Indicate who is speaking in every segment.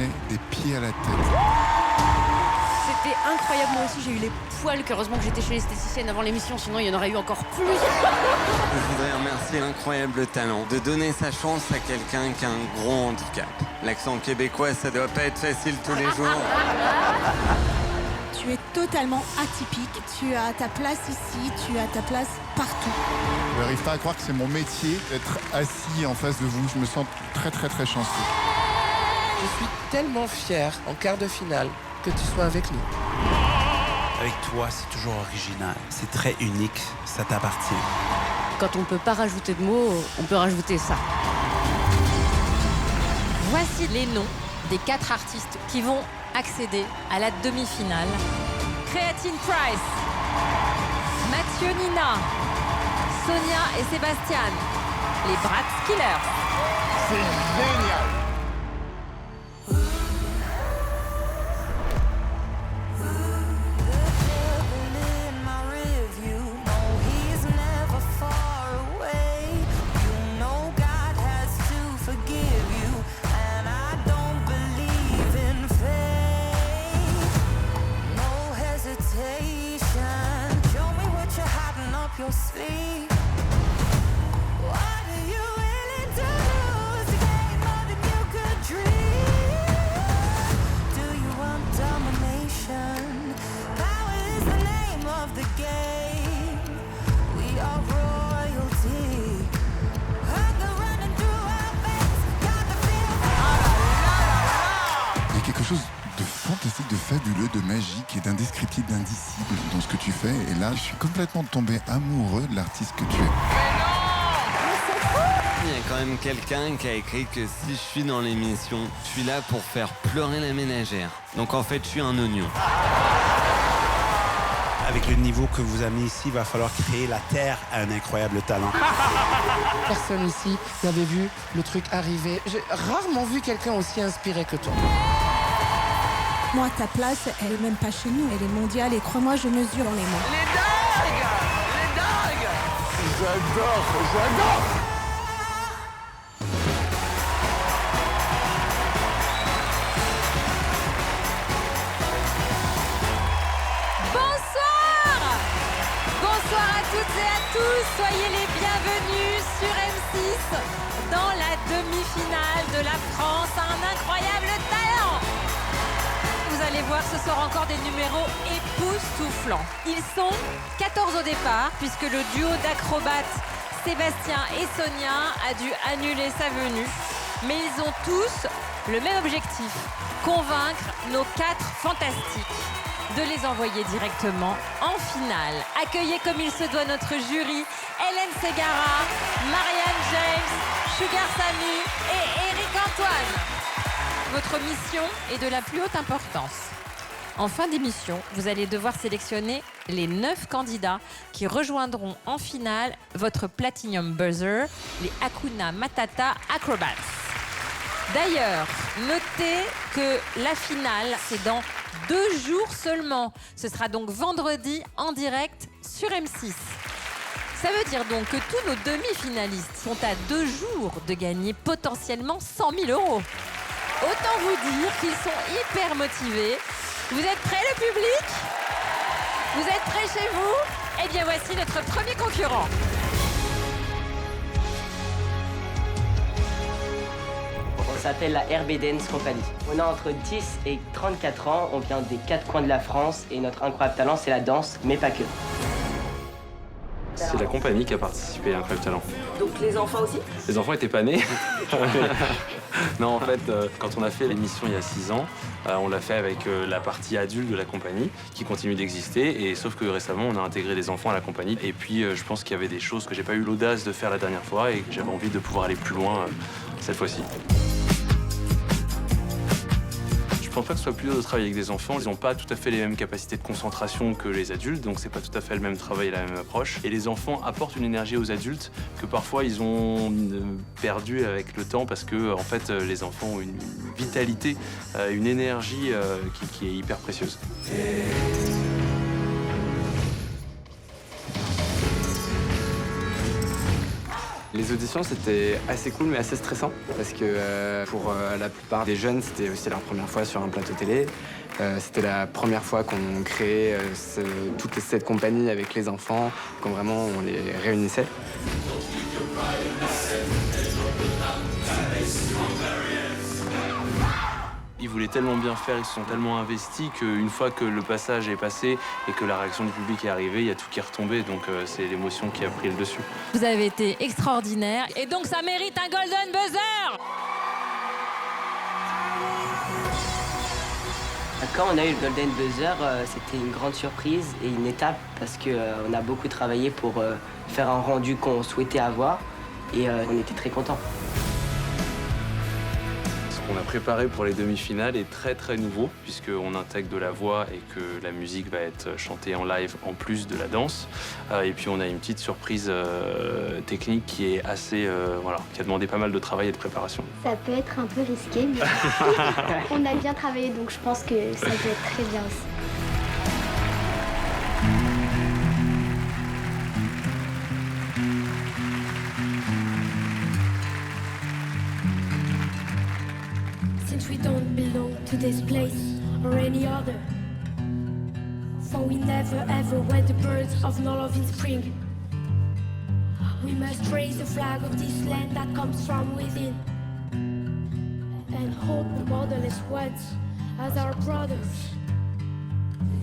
Speaker 1: prenais des pieds à la tête.
Speaker 2: C'était incroyable, moi aussi j'ai eu les poils, heureusement que j'étais chez l'esthéticienne avant l'émission, sinon il y en aurait eu encore plus.
Speaker 3: Je voudrais remercier l'incroyable talent de donner sa chance à quelqu'un qui a un gros handicap. L'accent québécois, ça doit pas être facile tous les jours.
Speaker 4: Tu es totalement atypique. Tu as ta place ici, tu as ta place partout.
Speaker 1: Je n'arrive pas à croire que c'est mon métier d'être assis en face de vous. Je me sens très très très chanceux.
Speaker 5: Je suis tellement fier en quart de finale que tu sois avec nous.
Speaker 6: Avec toi, c'est toujours original. C'est très unique. Ça t'appartient.
Speaker 2: Quand on peut pas rajouter de mots, on peut rajouter ça.
Speaker 7: Voici les noms des 4 artistes qui vont accéder à la demi-finale. Creatine Price, Mathieu Nina, Sonia et Sébastien, les Bratz Killers.
Speaker 1: C'est génial!
Speaker 8: Your sleep. What do you really do? It's a game more than you could dream. Do you want domination? Power is the name of the game. We are royalty. Hunger running through our veins. Got the feel.
Speaker 1: Il y a quelque chose de fantastique, de fabuleux, de magique et d'indescriptible, d'indicible dans ce que tu fais. Et là, je suis complètement tombé amoureux de l'artiste que tu es.
Speaker 3: Il y a quand même quelqu'un qui a écrit que si je suis dans l'émission, je suis là pour faire pleurer la ménagère. Donc en fait, je suis un oignon.
Speaker 6: Avec le niveau que vous amenez ici, il va falloir créer la terre à un incroyable talent.
Speaker 5: Personne ici n'avait vu le truc arriver. J'ai rarement vu quelqu'un aussi inspiré que toi.
Speaker 4: Moi, ta place, elle est même pas chez nous. Elle est mondiale et crois-moi, je mesure dans les mots.
Speaker 5: Les dingues! Les dingues!
Speaker 1: J'adore!
Speaker 7: Bonsoir! Bonsoir à toutes et à tous, soyez les bienvenus sur M6 dans la demi-finale de la France a un incroyable talent. Vous allez voir, ce soir encore des numéros époustouflants. Ils sont 14 au départ, puisque le duo d'acrobates Sébastien et Sonia a dû annuler sa venue. Mais ils ont tous le même objectif, convaincre nos 4 fantastiques de les envoyer directement en finale. Accueillez comme il se doit notre jury, Hélène Ségara, Marianne James, Sugar Sammy et Eric Antoine. Votre mission est de la plus haute importance. En fin d'émission, vous allez devoir sélectionner les 9 candidats qui rejoindront en finale votre Platinum Buzzer, les Hakuna Matata Acrobats. D'ailleurs, notez que la finale, c'est dans 2 jours seulement. Ce sera donc vendredi en direct sur M6. Ça veut dire donc que tous nos demi-finalistes sont à 2 jours de gagner potentiellement 100 000 €. Autant vous dire qu'ils sont hyper motivés. Vous êtes prêts, le public? Vous êtes prêts chez vous? Eh bien, voici notre premier concurrent.
Speaker 9: On s'appelle la RB Dance Company. On a entre 10 et 34 ans, on vient des 4 coins de la France et notre incroyable talent, c'est la danse, mais pas que.
Speaker 10: C'est la compagnie qui a participé à Incroyable Talent.
Speaker 9: Donc les enfants aussi?
Speaker 10: Les enfants étaient pas nés. Non, en fait, quand on a fait l'émission il y a 6 ans, on l'a fait avec la partie adulte de la compagnie qui continue d'exister. Et sauf que récemment, on a intégré les enfants à la compagnie. Et puis, je pense qu'il y avait des choses que j'ai pas eu l'audace de faire la dernière fois et que j'avais envie de pouvoir aller plus loin cette fois-ci. Je pense pas que ce soit plus dur de travailler avec des enfants. Ils n'ont pas tout à fait les mêmes capacités de concentration que les adultes, donc c'est pas tout à fait le même travail et la même approche. Et les enfants apportent une énergie aux adultes que parfois ils ont perdu avec le temps parce que en fait les enfants ont une vitalité, une énergie qui est hyper précieuse.
Speaker 11: Les auditions, c'était assez cool, mais assez stressant. Parce que pour la plupart des jeunes, c'était aussi leur première fois sur un plateau télé. C'était la première fois qu'on créait toute cette compagnie avec les enfants, quand vraiment on les réunissait.
Speaker 10: Ils voulaient tellement bien faire, ils se sont tellement investis qu'une fois que le passage est passé et que la réaction du public est arrivée, il y a tout qui est retombé. Donc c'est l'émotion qui a pris le dessus.
Speaker 7: Vous avez été extraordinaire et donc ça mérite un Golden Buzzer.
Speaker 9: Quand on a eu le Golden Buzzer, c'était une grande surprise et une étape parce qu'on a beaucoup travaillé pour faire un rendu qu'on souhaitait avoir et on était très contents.
Speaker 10: Ce qu'on a préparé pour les demi-finales est très très nouveau puisqu'on intègre de la voix et que la musique va être chantée en live en plus de la danse. Et puis on a une petite surprise technique qui est assez, qui a demandé pas mal de travail et de préparation.
Speaker 12: Ça peut être un peu risqué, mais on a bien travaillé, donc je pense que ça peut être très bien aussi.
Speaker 13: Since we don't belong to this place or any other, for we never ever were the birds of Norlov in spring. We must raise the flag of this land that comes from within, and hold the motherless ones as our brothers.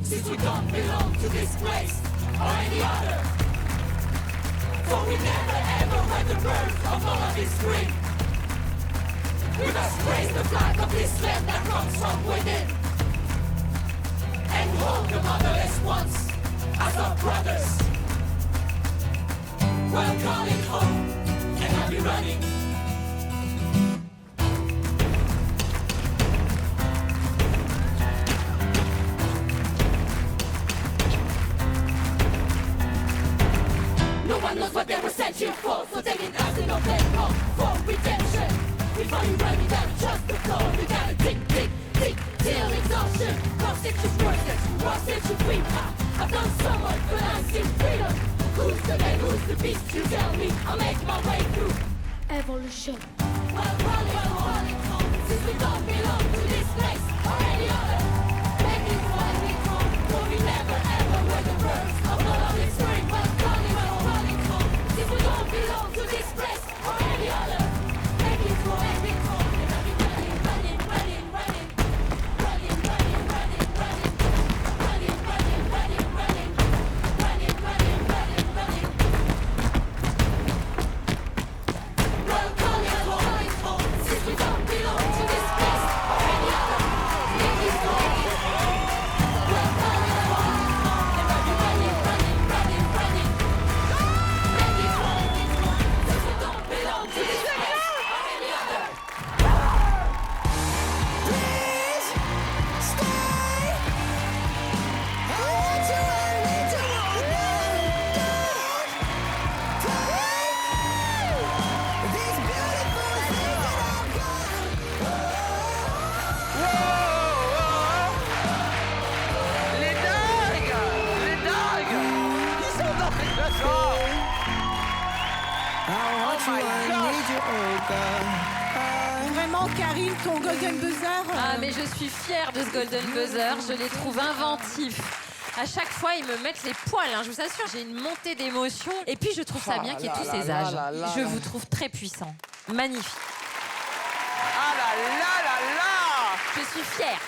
Speaker 8: Since we don't belong to this place or any other, for we never ever were the birds of Norlov in spring. We must raise the flag of this land that comes from within, and hold the motherless ones as our brothers. We're calling home, and I'll be running. No one knows what they were sent here for, so taking us in no blame call for redemption. Before you run, you gotta trust the floor. You gotta dig, dig, dig till exhaustion. Cross it to process, cross it to free. I've done so much, but I'm still freedom. Who's the man, who's the beast? You tell me, I'll make my way through
Speaker 13: Evolution.
Speaker 8: Well, calling home, since we don't belong to this place or any other. Maybe it's why we come, for we never ever were the birds of Norlov in spring. Well, calling home, since we don't belong to this place or any other.
Speaker 4: Vraiment, Karine, ton Golden Buzzer.
Speaker 7: Ah, mais je suis fière de ce Golden Buzzer. Je les trouve inventifs. À chaque fois, ils me mettent les poils, hein, je vous assure. J'ai une montée d'émotion. Et puis, je trouve ça bien qu'il y ait tous ces âges. Je vous trouve très puissant. Magnifique.
Speaker 5: Ah là là là là!
Speaker 7: Je suis fière.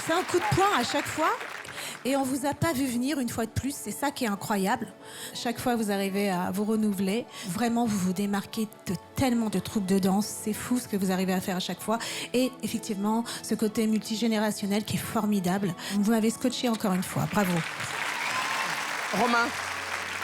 Speaker 4: C'est un coup de poing à chaque fois. Et on vous a pas vu venir une fois de plus, c'est ça qui est incroyable. Chaque fois, vous arrivez à vous renouveler. Vraiment, vous vous démarquez de tellement de troupes de danse. C'est fou ce que vous arrivez à faire à chaque fois. Et effectivement, ce côté multigénérationnel qui est formidable. Vous m'avez scotché encore une fois. Bravo.
Speaker 5: Romain,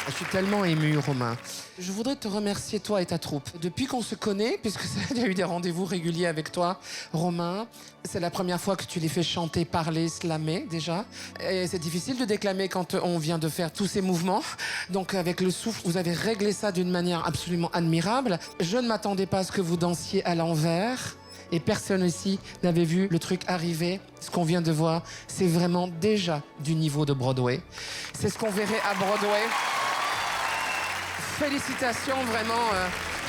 Speaker 5: je suis tellement ému, Romain. Je voudrais te remercier, toi et ta troupe. Depuis qu'on se connaît, puisque il y a eu des rendez-vous réguliers avec toi, Romain, c'est la première fois que tu les fais chanter, parler, slammer, déjà. Et c'est difficile de déclamer quand on vient de faire tous ces mouvements. Donc, avec le souffle, vous avez réglé ça d'une manière absolument admirable. Je ne m'attendais pas à ce que vous dansiez à l'envers. Et personne ici n'avait vu le truc arriver. Ce qu'on vient de voir, c'est vraiment déjà du niveau de Broadway. C'est ce qu'on verrait à Broadway. Félicitations, vraiment.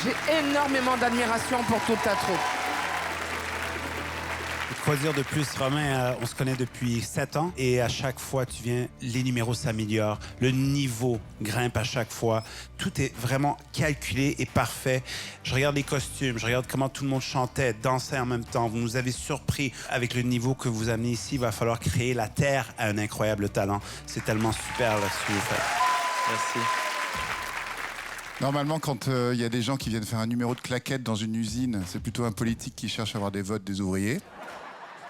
Speaker 5: J'ai énormément d'admiration pour toute ta troupe.
Speaker 6: Quoi dire de plus, Romain? On se connaît depuis 7 ans et à chaque fois, tu viens, les numéros s'améliorent, le niveau grimpe à chaque fois. Tout est vraiment calculé et parfait. Je regarde les costumes, je regarde comment tout le monde chantait, dansait en même temps. Vous nous avez surpris avec le niveau que vous amenez ici. Il va falloir créer la terre à un incroyable talent. C'est tellement super là, ce que vous faites.
Speaker 10: Merci.
Speaker 1: Normalement, quand il y a des gens qui viennent faire un numéro de claquettes dans une usine, c'est plutôt un politique qui cherche à avoir des votes des ouvriers.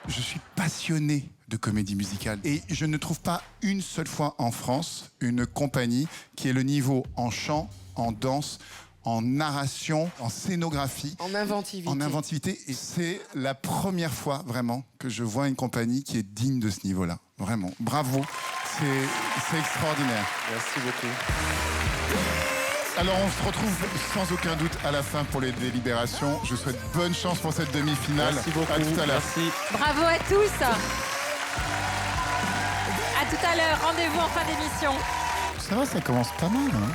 Speaker 1: Je suis passionné de comédie musicale et je ne trouve pas une seule fois en France une compagnie qui ait le niveau en chant, en danse, en narration, en scénographie.
Speaker 5: En inventivité.
Speaker 1: En inventivité. Et c'est la première fois vraiment que je vois une compagnie qui est digne de ce niveau-là. Vraiment. Bravo. C'est extraordinaire.
Speaker 10: Merci beaucoup.
Speaker 1: Alors on se retrouve sans aucun doute à la fin pour les délibérations. Je vous souhaite bonne chance pour cette demi-finale.
Speaker 10: Merci beaucoup.
Speaker 1: À tout à l'heure.
Speaker 10: Merci.
Speaker 7: Bravo à tous. À tout à l'heure. Rendez-vous en fin d'émission.
Speaker 1: Ça va, ça commence pas mal. Hein.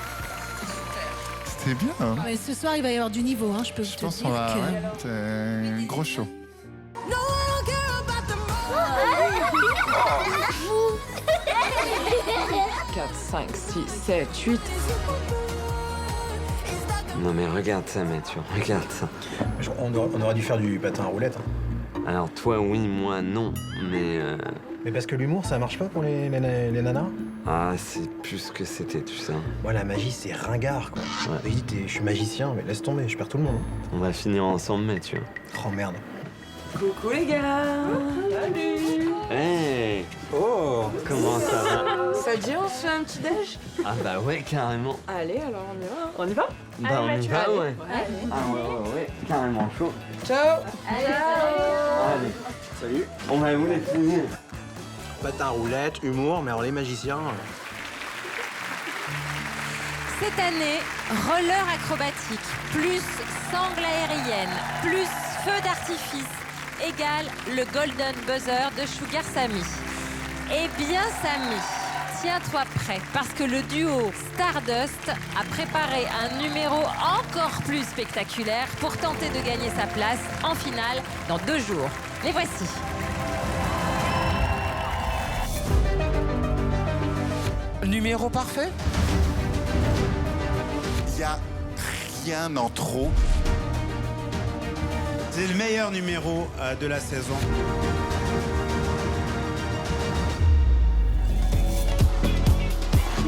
Speaker 1: C'était bien. Hein.
Speaker 4: Ouais, ce soir, il va y avoir du niveau, hein, je peux vous
Speaker 1: Je
Speaker 4: te
Speaker 1: pense
Speaker 4: dire
Speaker 1: qu'on va...
Speaker 4: que...
Speaker 1: Ouais, c'est un gros show.
Speaker 11: 4, 5, 6, 7, 8.
Speaker 3: Non mais regarde ça Mathieu, regarde ça.
Speaker 14: On aurait dû faire du patin à roulettes. Hein.
Speaker 3: Alors toi oui, moi non, mais...
Speaker 14: Mais parce que l'humour, ça marche pas pour les nanas?
Speaker 3: Ah, c'est plus ce que c'était, tu sais.
Speaker 14: Moi, la magie, c'est ringard, quoi.
Speaker 3: Ouais.
Speaker 14: Je dis, je suis magicien, mais laisse tomber, je perds tout le monde.
Speaker 3: On va finir ensemble Mathieu.
Speaker 14: Oh merde.
Speaker 15: Coucou les gars. Salut.
Speaker 3: Hey.
Speaker 14: Oh.
Speaker 3: Comment ça va?
Speaker 15: Ça te dit on se fait un petit déj?
Speaker 3: Ah bah ouais, carrément.
Speaker 15: Allez, alors on y va. On y va?
Speaker 3: Bah
Speaker 15: allez,
Speaker 3: on y
Speaker 15: Mathieu,
Speaker 3: va,
Speaker 15: allez.
Speaker 3: ouais.
Speaker 15: Allez.
Speaker 3: Ah ouais, carrément chaud.
Speaker 15: Ciao.
Speaker 3: Allez.
Speaker 14: Salut.
Speaker 3: On va où les filles?
Speaker 14: Patin à roulettes, humour, mais alors les magiciens...
Speaker 7: Cette année, roller acrobatique, plus sangle aérienne, plus feu d'artifice, égale le Golden Buzzer de Sugar Sammy. Eh bien Sammy, tiens-toi prêt, parce que le duo Stardust a préparé un numéro encore plus spectaculaire pour tenter de gagner sa place en finale dans 2 jours. Les voici.
Speaker 5: Numéro parfait?
Speaker 1: Il n'y a rien en trop.
Speaker 6: C'est le meilleur numéro de la saison.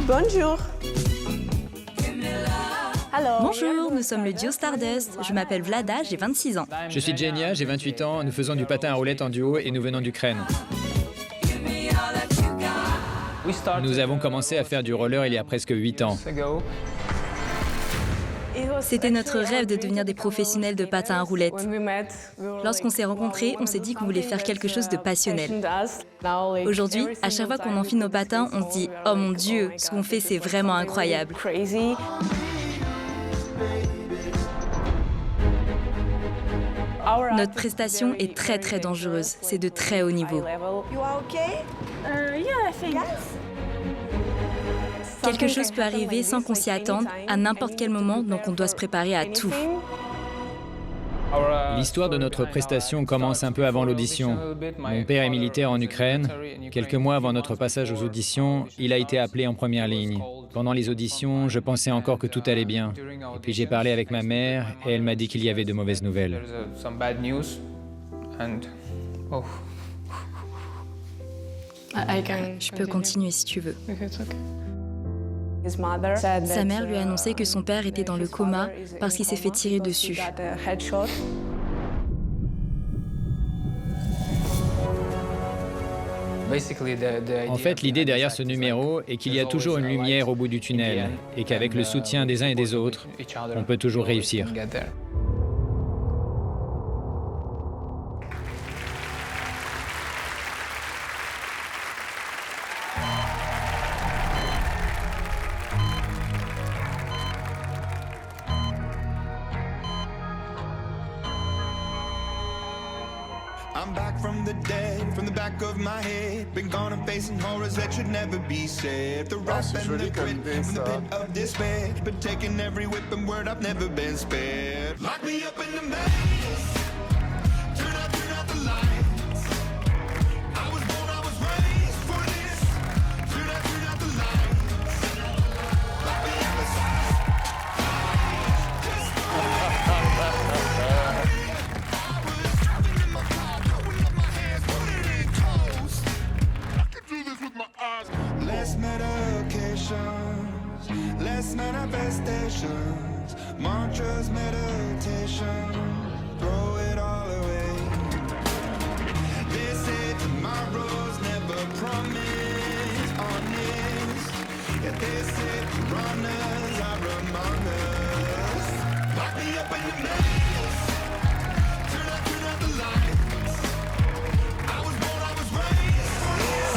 Speaker 15: Bonjour.
Speaker 16: Bonjour, nous sommes le duo Stardust. Je m'appelle Vlada, j'ai 26 ans.
Speaker 17: Je suis Jenia, j'ai 28 ans. Nous faisons du patin à roulettes en duo et nous venons d'Ukraine. Nous avons commencé à faire du roller il y a presque 8 ans.
Speaker 16: C'était notre rêve de devenir des professionnels de patin à roulettes. Lorsqu'on s'est rencontrés, on s'est dit qu'on voulait faire quelque chose de passionnel. Aujourd'hui, à chaque fois qu'on enfile nos patins, on se dit « Oh mon Dieu, ce qu'on fait, c'est vraiment incroyable ». Notre prestation est très très dangereuse. C'est de très haut niveau. Quelque chose peut arriver sans qu'on s'y attende, à n'importe quel moment, donc on doit se préparer à tout.
Speaker 17: L'histoire de notre prestation commence un peu avant l'audition. Mon père est militaire en Ukraine. Quelques mois avant notre passage aux auditions, il a été appelé en première ligne. Pendant les auditions, je pensais encore que tout allait bien. Et puis j'ai parlé avec ma mère et elle m'a dit qu'il y avait de mauvaises nouvelles.
Speaker 16: Je peux continuer si tu veux. Sa mère lui a annoncé que son père était dans le coma parce qu'il s'est fait tirer dessus.
Speaker 17: En fait, l'idée derrière ce numéro est qu'il y a toujours une lumière au bout du tunnel et qu'avec le soutien des uns et des autres, on peut toujours réussir.
Speaker 18: I'm back from the dead, from the back of my head. Been gone and facing horrors that should never be said. The rap and the grit from the pit of despair. Been taking every whip and word, I've never been spared. Lock me up in the maze. Turn out the lights. I was born, I was raised for this. Turn out the lights. Lock me up inside. Less medications, less manifestations, mantras, meditation, throw it all away. They say tomorrow's never promised, honest. Yet they say the runners are among us. Lock me up in the maze, turn out the lights. I was born, I was raised for this.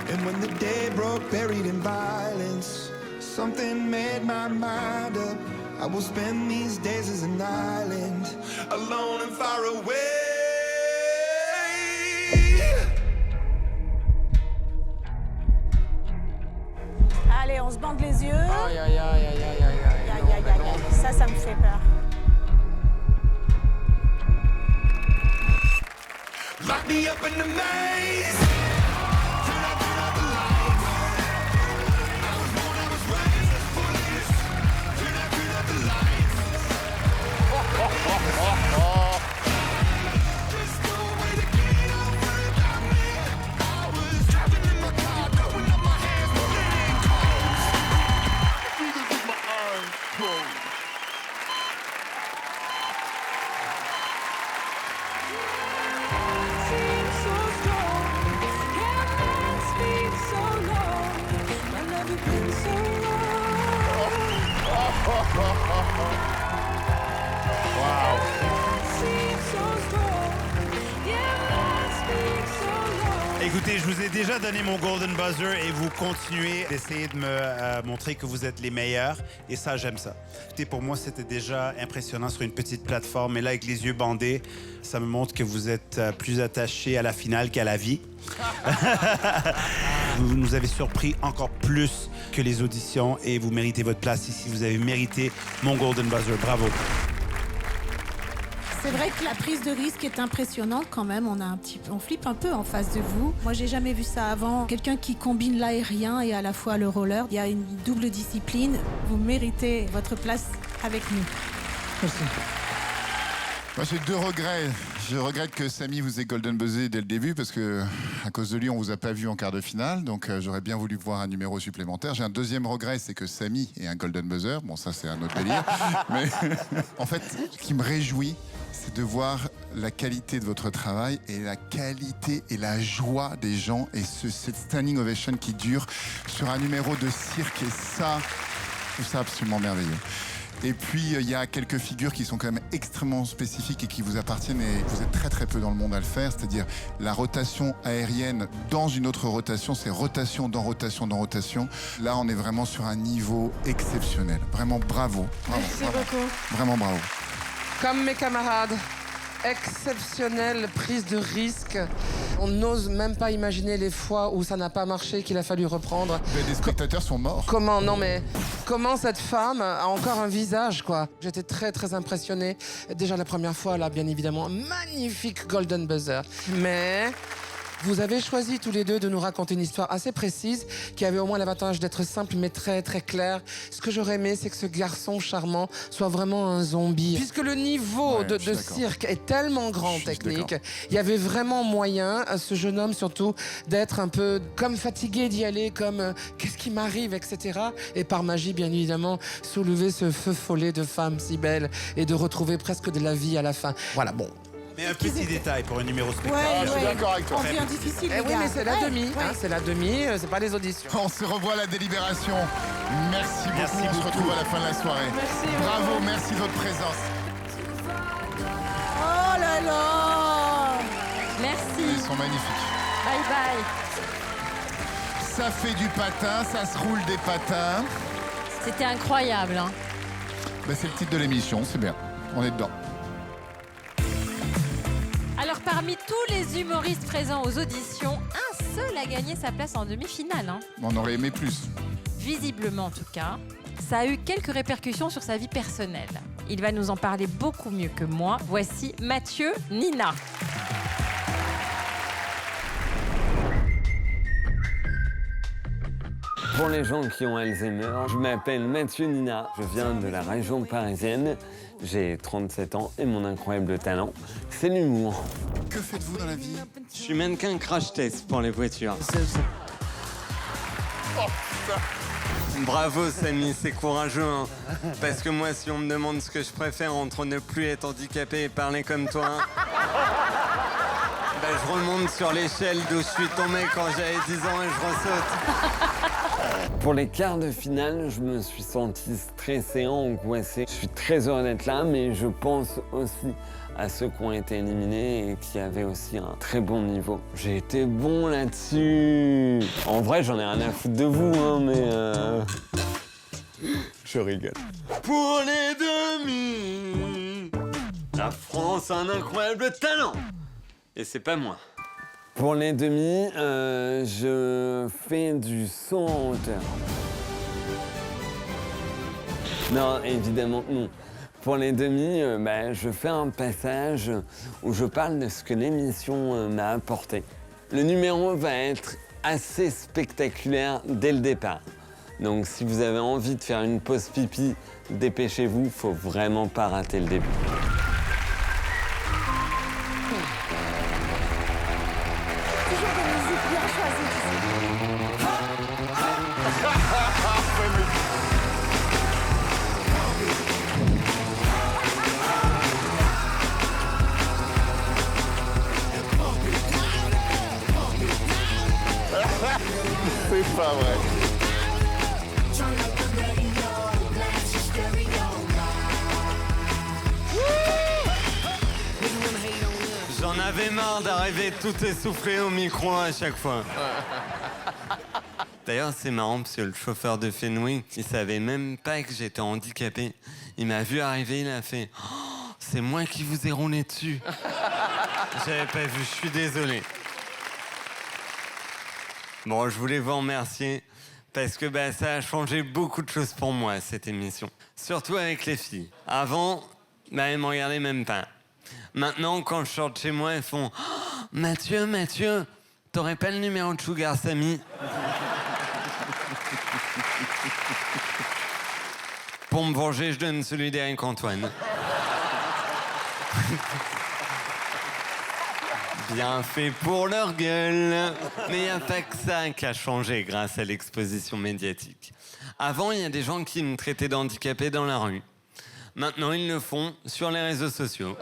Speaker 18: And when the day broke, buried in violence, something made my mind up. I will spend these days as an island, alone and far away.
Speaker 4: Allez, on se bande les yeux.
Speaker 5: Aïe, aïe, aïe, aïe, aïe, aïe, aïe.
Speaker 4: Aïe, aïe, aïe, aïe. Ça me fait peur.
Speaker 18: Lock me up in the maze.
Speaker 6: Écoutez, je vous ai déjà donné mon golden buzzer et vous continuez d'essayer de me montrer que vous êtes les meilleurs. Et ça, j'aime ça. Écoutez, pour moi, c'était déjà impressionnant sur une petite plateforme. Mais là, avec les yeux bandés, ça me montre que vous êtes plus attachés à la finale qu'à la vie. Vous nous avez surpris encore plus que les auditions et vous méritez votre place ici. Vous avez mérité mon golden buzzer. Bravo.
Speaker 4: C'est vrai que la prise de risque est impressionnante quand même. On flippe un peu en face de vous. Moi, j'ai jamais vu ça avant. Quelqu'un qui combine l'aérien et à la fois le roller. Il y a une double discipline. Vous méritez votre place avec nous.
Speaker 1: Merci. Moi, j'ai 2 regrets. Je regrette que Samy vous ait golden buzzé dès le début parce que, à cause de lui, on vous a pas vu en quart de finale. Donc, j'aurais bien voulu voir un numéro supplémentaire. J'ai un deuxième regret, c'est que Samy ait un golden buzzer. Bon, ça, c'est un autre délire. Mais en fait, ce qui me réjouit, c'est de voir la qualité de votre travail et la qualité et la joie des gens et cette standing ovation qui dure sur un numéro de cirque. Et ça, je trouve ça absolument merveilleux. Et puis, il y a quelques figures qui sont quand même extrêmement spécifiques et qui vous appartiennent et vous êtes très très peu dans le monde à le faire. C'est-à-dire la rotation aérienne dans une autre rotation, c'est rotation dans rotation dans rotation. Là, on est vraiment sur un niveau exceptionnel. Vraiment bravo. Bravo.
Speaker 5: Merci beaucoup.
Speaker 1: Vraiment bravo.
Speaker 5: Comme mes camarades, exceptionnelle prise de risque. On n'ose même pas imaginer les fois où ça n'a pas marché, qu'il a fallu reprendre.
Speaker 1: Mais les spectateurs sont morts.
Speaker 5: Comment cette femme a encore un visage, quoi. J'étais très, très impressionné. Déjà la première fois, là, bien évidemment, magnifique golden buzzer. Mais vous avez choisi tous les deux de nous raconter une histoire assez précise qui avait au moins l'avantage d'être simple mais très très claire. Ce que j'aurais aimé, c'est que ce garçon charmant soit vraiment un zombie. Puisque le niveau de cirque est tellement grand technique, il y avait vraiment moyen à ce jeune homme surtout d'être un peu comme fatigué d'y aller, comme qu'est-ce qui m'arrive, etc. Et par magie, bien évidemment, soulever ce feu follet de femme si belle et de retrouver presque de la vie à la fin. Voilà, bon.
Speaker 6: Mais un petit détail pour un numéro spectacle.
Speaker 1: Je suis d'accord avec toi.
Speaker 4: On devient difficile, les
Speaker 5: oui,
Speaker 4: gars.
Speaker 5: mais c'est la demi. Hein, c'est la demi, c'est pas les auditions.
Speaker 1: On se revoit à la délibération. Merci beaucoup.
Speaker 6: Merci
Speaker 1: On se
Speaker 6: beaucoup.
Speaker 1: retrouve à la fin de la soirée.
Speaker 15: Merci
Speaker 1: Bravo,
Speaker 15: beaucoup.
Speaker 1: merci de votre présence.
Speaker 4: Oh là là!
Speaker 7: Merci.
Speaker 1: Ils sont magnifiques.
Speaker 7: Bye bye.
Speaker 1: Ça fait du patin, ça se roule des patins.
Speaker 7: C'était incroyable. Hein.
Speaker 1: Ben, c'est le titre de l'émission, c'est bien. On est dedans.
Speaker 7: Alors, parmi tous les humoristes présents aux auditions, un seul a gagné sa place en demi-finale. Hein.
Speaker 1: On aurait aimé plus.
Speaker 7: Visiblement, en tout cas, ça a eu quelques répercussions sur sa vie personnelle. Il va nous en parler beaucoup mieux que moi. Voici Mathieu Nina.
Speaker 3: Pour les gens qui ont Alzheimer, je m'appelle Mathieu Nina. Je viens de la région parisienne. J'ai 37 ans et mon incroyable talent, c'est l'humour.
Speaker 1: Que faites-vous dans la vie?
Speaker 3: Je suis mannequin crash test pour les voitures.
Speaker 1: Oh,
Speaker 3: Bravo Samy, c'est courageux. Hein. Parce que moi, si on me demande ce que je préfère entre ne plus être handicapé et parler comme toi, ben, je remonte sur l'échelle d'où je suis tombé quand j'avais 10 ans et je ressaute. Pour les quarts de finale, je me suis senti stressé, angoissé. Je suis très heureux d'être là, mais je pense aussi à ceux qui ont été éliminés et qui avaient aussi un très bon niveau. J'ai été bon là-dessus. En vrai, j'en ai rien à foutre de vous, hein, mais je rigole. Pour les demi, la France a un incroyable talent. Et c'est pas moi. Pour les demi, je fais du saut en hauteur. Non, évidemment non. Pour les demi, je fais un passage où je parle de ce que l'émission m'a apporté. Le numéro va être assez spectaculaire dès le départ. Donc si vous avez envie de faire une pause pipi, dépêchez-vous, faut vraiment pas rater le début.
Speaker 8: Toujours des musiques bien choisies.
Speaker 1: C'est pas vrai.
Speaker 3: J'en avais marre d'arriver tout essoufflé au micro à chaque fois. D'ailleurs, c'est marrant parce que le chauffeur de Fenwick, il savait même pas que j'étais handicapé. Il m'a vu arriver, il a fait oh, « C'est moi qui vous ai roulé dessus ». J'avais pas vu, je suis désolé. Bon, je voulais vous remercier parce que ça a changé beaucoup de choses pour moi, cette émission. Surtout avec les filles. Avant, elles me regardaient même pas. Maintenant, quand je sors de chez moi, elles font oh, Mathieu, t'aurais pas le numéro de Sugar Sammy? Pour me venger, je donne celui d'Eric Antoine. Bien fait pour leur gueule. Mais il n'y a pas que ça qui a changé grâce à l'exposition médiatique. Avant, il y a des gens qui me traitaient d'handicapé dans la rue. Maintenant, ils le font sur les réseaux sociaux.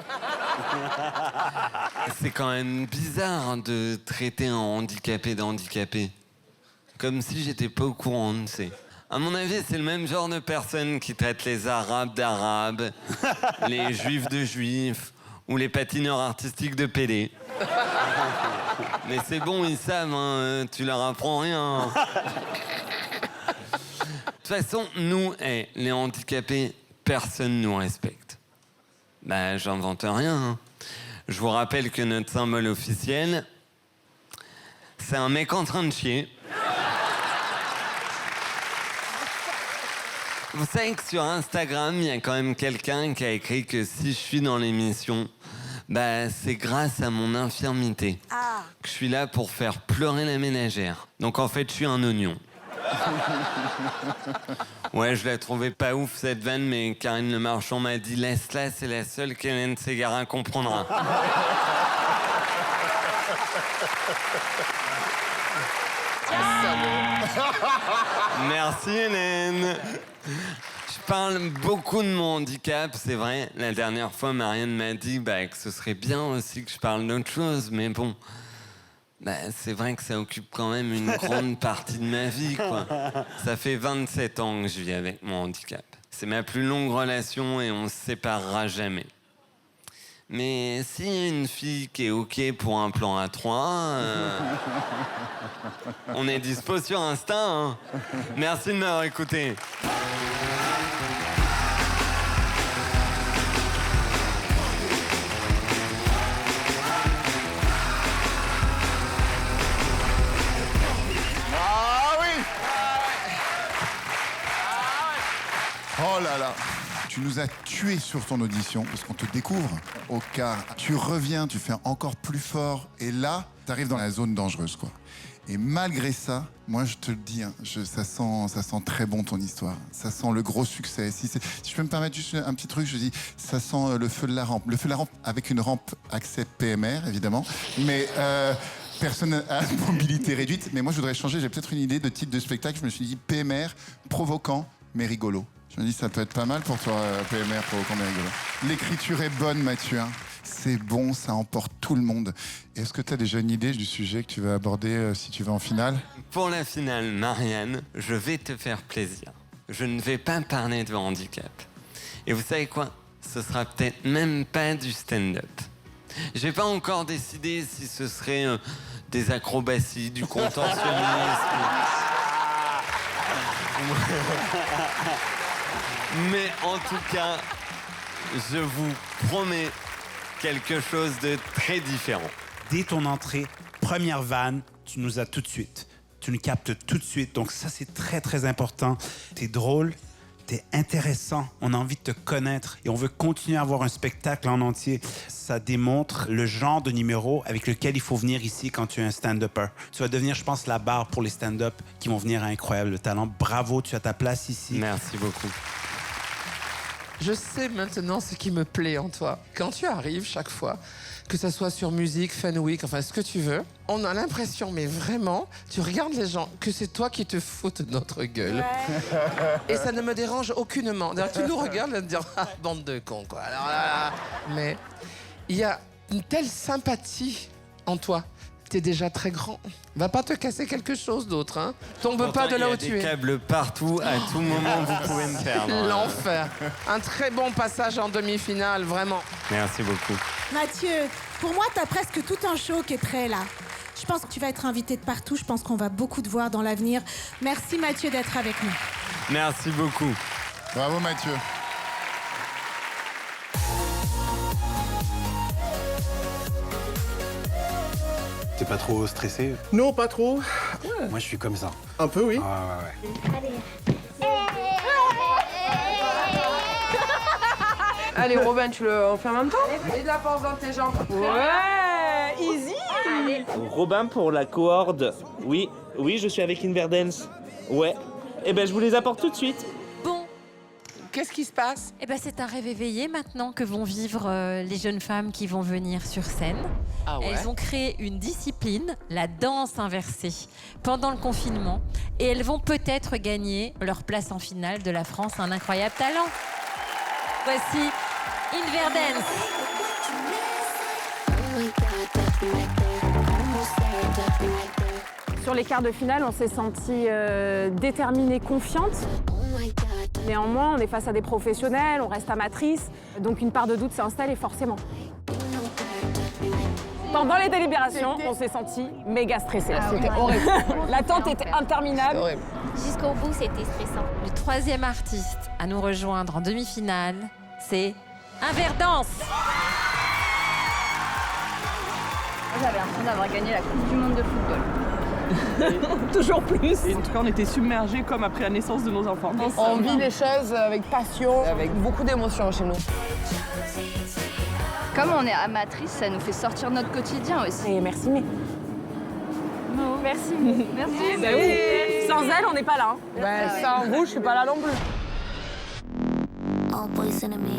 Speaker 3: C'est quand même bizarre de traiter un handicapé d'handicapé. Comme si j'étais pas au courant, tu sais. À mon avis, c'est le même genre de personnes qui traitent les Arabes d'Arabes, les Juifs de Juifs, ou les patineurs artistiques de PD. Mais c'est bon, ils savent, hein, tu leur apprends rien. De toute façon, nous, les handicapés, personne nous respecte. J'invente rien. Hein. Je vous rappelle que notre symbole officiel, c'est un mec en train de chier. Vous savez que sur Instagram, il y a quand même quelqu'un qui a écrit que si je suis dans l'émission, c'est grâce à mon infirmité que je suis là pour faire pleurer la ménagère. Donc en fait, je suis un oignon. Ouais, je la trouvais pas ouf cette vanne, mais Karine Le Marchand m'a dit laisse-la, c'est la seule qu'Hélène Ségara comprendra. Merci Hélène. Je parle beaucoup de mon handicap, c'est vrai. La dernière fois, Marianne m'a dit que ce serait bien aussi que je parle d'autre chose, mais bon, c'est vrai que ça occupe quand même une grande partie de ma vie, quoi. Ça fait 27 ans que je vis avec mon handicap. C'est ma plus longue relation et on se séparera jamais. Mais s'il y a une fille qui est OK pour un plan à 3, on est dispo sur Insta. Hein. Merci de m'avoir écouté.
Speaker 1: Ah oui! Oh là là! Tu nous as tués sur ton audition parce qu'on te découvre au quart. Tu reviens, tu fais encore plus fort et là, tu arrives dans la zone dangereuse, quoi. Et malgré ça, moi je te le dis, hein, ça sent très bon ton histoire. Ça sent le gros succès. Si je peux me permettre juste un petit truc, je dis, ça sent le feu de la rampe. Le feu de la rampe avec une rampe accès PMR, évidemment. Mais personne à mobilité réduite. Mais moi je voudrais changer, j'ai peut-être une idée de titre de spectacle. Je me suis dit PMR, provoquant mais rigolo. Je me dis, ça peut être pas mal pour toi, PMR, provoquant mais rigolo. L'écriture est bonne, Mathieu. Hein. C'est bon, ça emporte tout le monde. Est-ce que tu as déjà une idée du sujet que tu vas aborder si tu vas en finale?
Speaker 3: Pour la finale, Marianne, je vais te faire plaisir. Je ne vais pas parler de handicap. Et vous savez quoi? Ce sera peut-être même pas du stand-up. J'ai pas encore décidé si ce serait des acrobaties, du contorsionnisme. Mais en tout cas, je vous promets quelque chose de très différent.
Speaker 6: Dès ton entrée, première vanne, tu nous as tout de suite. Tu nous captes tout de suite. Donc ça, c'est très, très important. T'es drôle, t'es intéressant. On a envie de te connaître et on veut continuer à avoir un spectacle en entier. Ça démontre le genre de numéro avec lequel il faut venir ici quand tu es un stand-upper. Tu vas devenir, je pense, la barre pour les stand-up qui vont venir à Incroyable Talent. Bravo, tu as ta place ici.
Speaker 3: Merci beaucoup.
Speaker 5: Je sais maintenant ce qui me plaît en toi. Quand tu arrives chaque fois, que ça soit sur musique, Fun Week, enfin ce que tu veux, on a l'impression, mais vraiment, tu regardes les gens, que c'est toi qui te fous de notre gueule. Ouais. Et ça ne me dérange aucunement. D'ailleurs, tu nous regardes et te dire, ah, bande de cons, quoi. Alors là, mais il y a une telle sympathie en toi. T'es déjà très grand. Va pas te casser quelque chose d'autre, hein. Tombe pas de là où tu es.
Speaker 3: Il y a des câbles partout, à tout moment, vous pouvez me perdre.
Speaker 5: L'enfer. Un très bon passage en demi-finale, vraiment.
Speaker 3: Merci beaucoup.
Speaker 4: Mathieu, pour moi, t'as presque tout un show qui est prêt, là. Je pense que tu vas être invité de partout. Je pense qu'on va beaucoup te voir dans l'avenir. Merci, Mathieu, d'être avec nous.
Speaker 3: Merci beaucoup.
Speaker 1: Bravo, Mathieu.
Speaker 19: T'es pas trop stressé?
Speaker 14: Non, pas trop.
Speaker 19: Ouais. Moi, je suis comme ça.
Speaker 14: Un peu, oui.
Speaker 19: Ouais.
Speaker 15: Allez, Robin, tu le fais en même temps? Et de la force dans tes jambes. Ouais, easy. Allez.
Speaker 20: Robin pour la cohorde. Oui, je suis avec Inverdance. Ouais. Eh ben, je vous les apporte tout de suite.
Speaker 7: Bon.
Speaker 5: Qu'est-ce qui se passe?
Speaker 7: Eh ben, c'est un rêve éveillé maintenant que vont vivre les jeunes femmes qui vont venir sur scène.
Speaker 5: Ah ouais.
Speaker 7: Elles ont créé une discipline, la danse inversée, pendant le confinement. Et elles vont peut-être gagner leur place en finale de la France Un Incroyable Talent. Voici Inverdance.
Speaker 15: Sur les quarts de finale, on s'est sentie déterminée, confiante. Néanmoins, on est face à des professionnels, on reste amatrice, donc une part de doute s'est installée forcément. Pendant les délibérations, on s'est senti méga stressé. C'était horrible. L'attente était interminable.
Speaker 12: Jusqu'au bout, c'était stressant.
Speaker 7: Le troisième artiste à nous rejoindre en demi-finale, c'est Inverdance.
Speaker 21: J'avais l'impression d'avoir gagné la Coupe du Monde de football.
Speaker 15: Toujours plus. Et en tout cas, on était submergés comme après la naissance de nos enfants.
Speaker 21: On vit les choses avec passion, avec beaucoup d'émotions chez nous. Comme on est amatrice, ça nous fait sortir de notre quotidien aussi.
Speaker 15: Et merci, mais...
Speaker 21: Non, merci. Merci.
Speaker 15: Bah oui. Sans elle, on n'est pas là. Hein.
Speaker 21: Sans vous, je suis pas là non plus.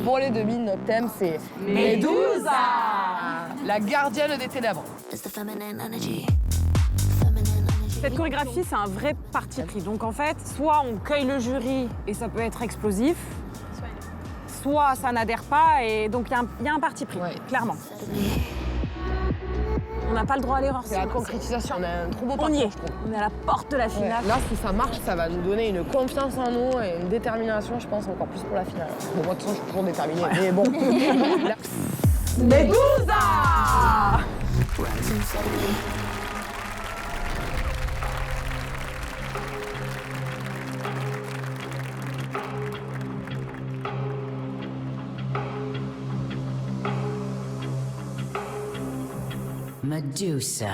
Speaker 21: Pour les demi, notre thème, c'est
Speaker 15: Médusa,
Speaker 21: la gardienne des ténèbres.
Speaker 15: Cette chorégraphie, c'est un vrai parti pris. Donc en fait, soit on cueille le jury et ça peut être explosif, soit ça n'adhère pas et donc il y a un parti pris, clairement. On n'a pas le droit à l'erreur.
Speaker 21: C'est la concrétisation, on a un trop beau
Speaker 15: parcours,
Speaker 21: je trouve.
Speaker 15: On est à la porte de la finale.
Speaker 21: Là, si ça marche, ça va nous donner une confiance en nous et une détermination, je pense, encore plus pour la finale. Bon, moi, de toute façon, je suis toujours déterminée, mais bon.
Speaker 15: Medusa.
Speaker 2: Medusa.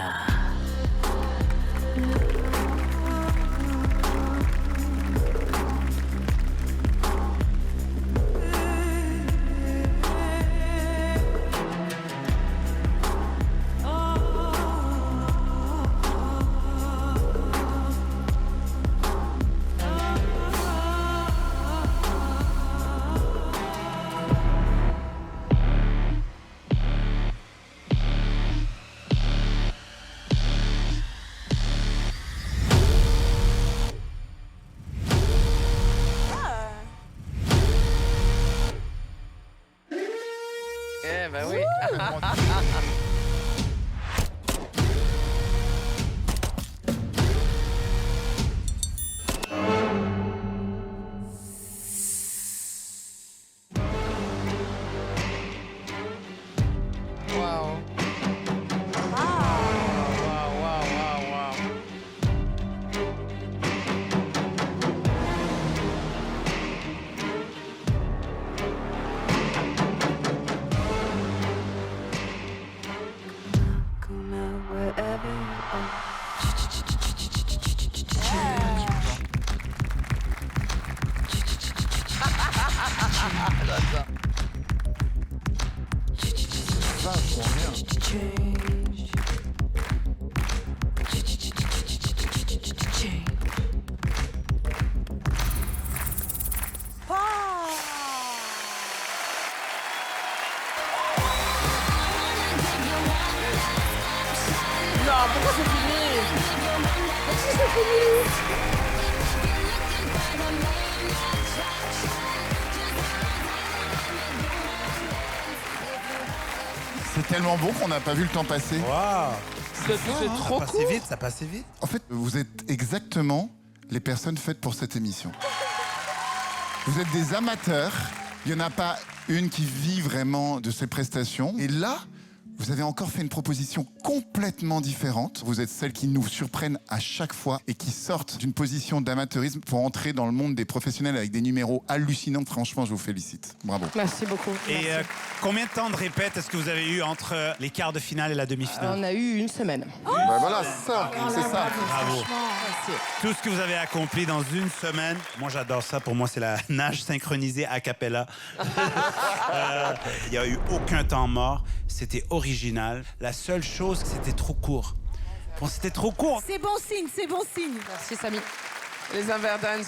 Speaker 5: Eh ben oui. Wow. Non, pourquoi c'est fini? Pourquoi c'est fini?
Speaker 1: C'est tellement bon qu'on n'a pas vu le temps passer.
Speaker 6: Waouh.
Speaker 5: C'est trop
Speaker 6: cool. Ça passait vite.
Speaker 1: En fait, vous êtes exactement les personnes faites pour cette émission. Vous êtes des amateurs. Il n'y en a pas une qui vit vraiment de ses prestations. Et là, vous avez encore fait une proposition complètement différente. Vous êtes celles qui nous surprennent à chaque fois et qui sortent d'une position d'amateurisme pour entrer dans le monde des professionnels avec des numéros hallucinants. Franchement, je vous félicite. Bravo.
Speaker 5: Merci beaucoup.
Speaker 6: Et combien de temps de répète est-ce que vous avez eu entre les quarts de finale et la demi-finale?
Speaker 5: On a eu une semaine.
Speaker 1: Ben voilà, ça, c'est ça.
Speaker 6: Bravo. Tout ce que vous avez accompli dans une semaine, moi j'adore ça. Pour moi, c'est la nage synchronisée a cappella. Il n'y a eu aucun temps mort. C'était original. La seule chose, c'était trop court. Bon, c'était trop court.
Speaker 4: C'est bon signe, c'est bon signe.
Speaker 5: Merci, Samy. Les Inverdance.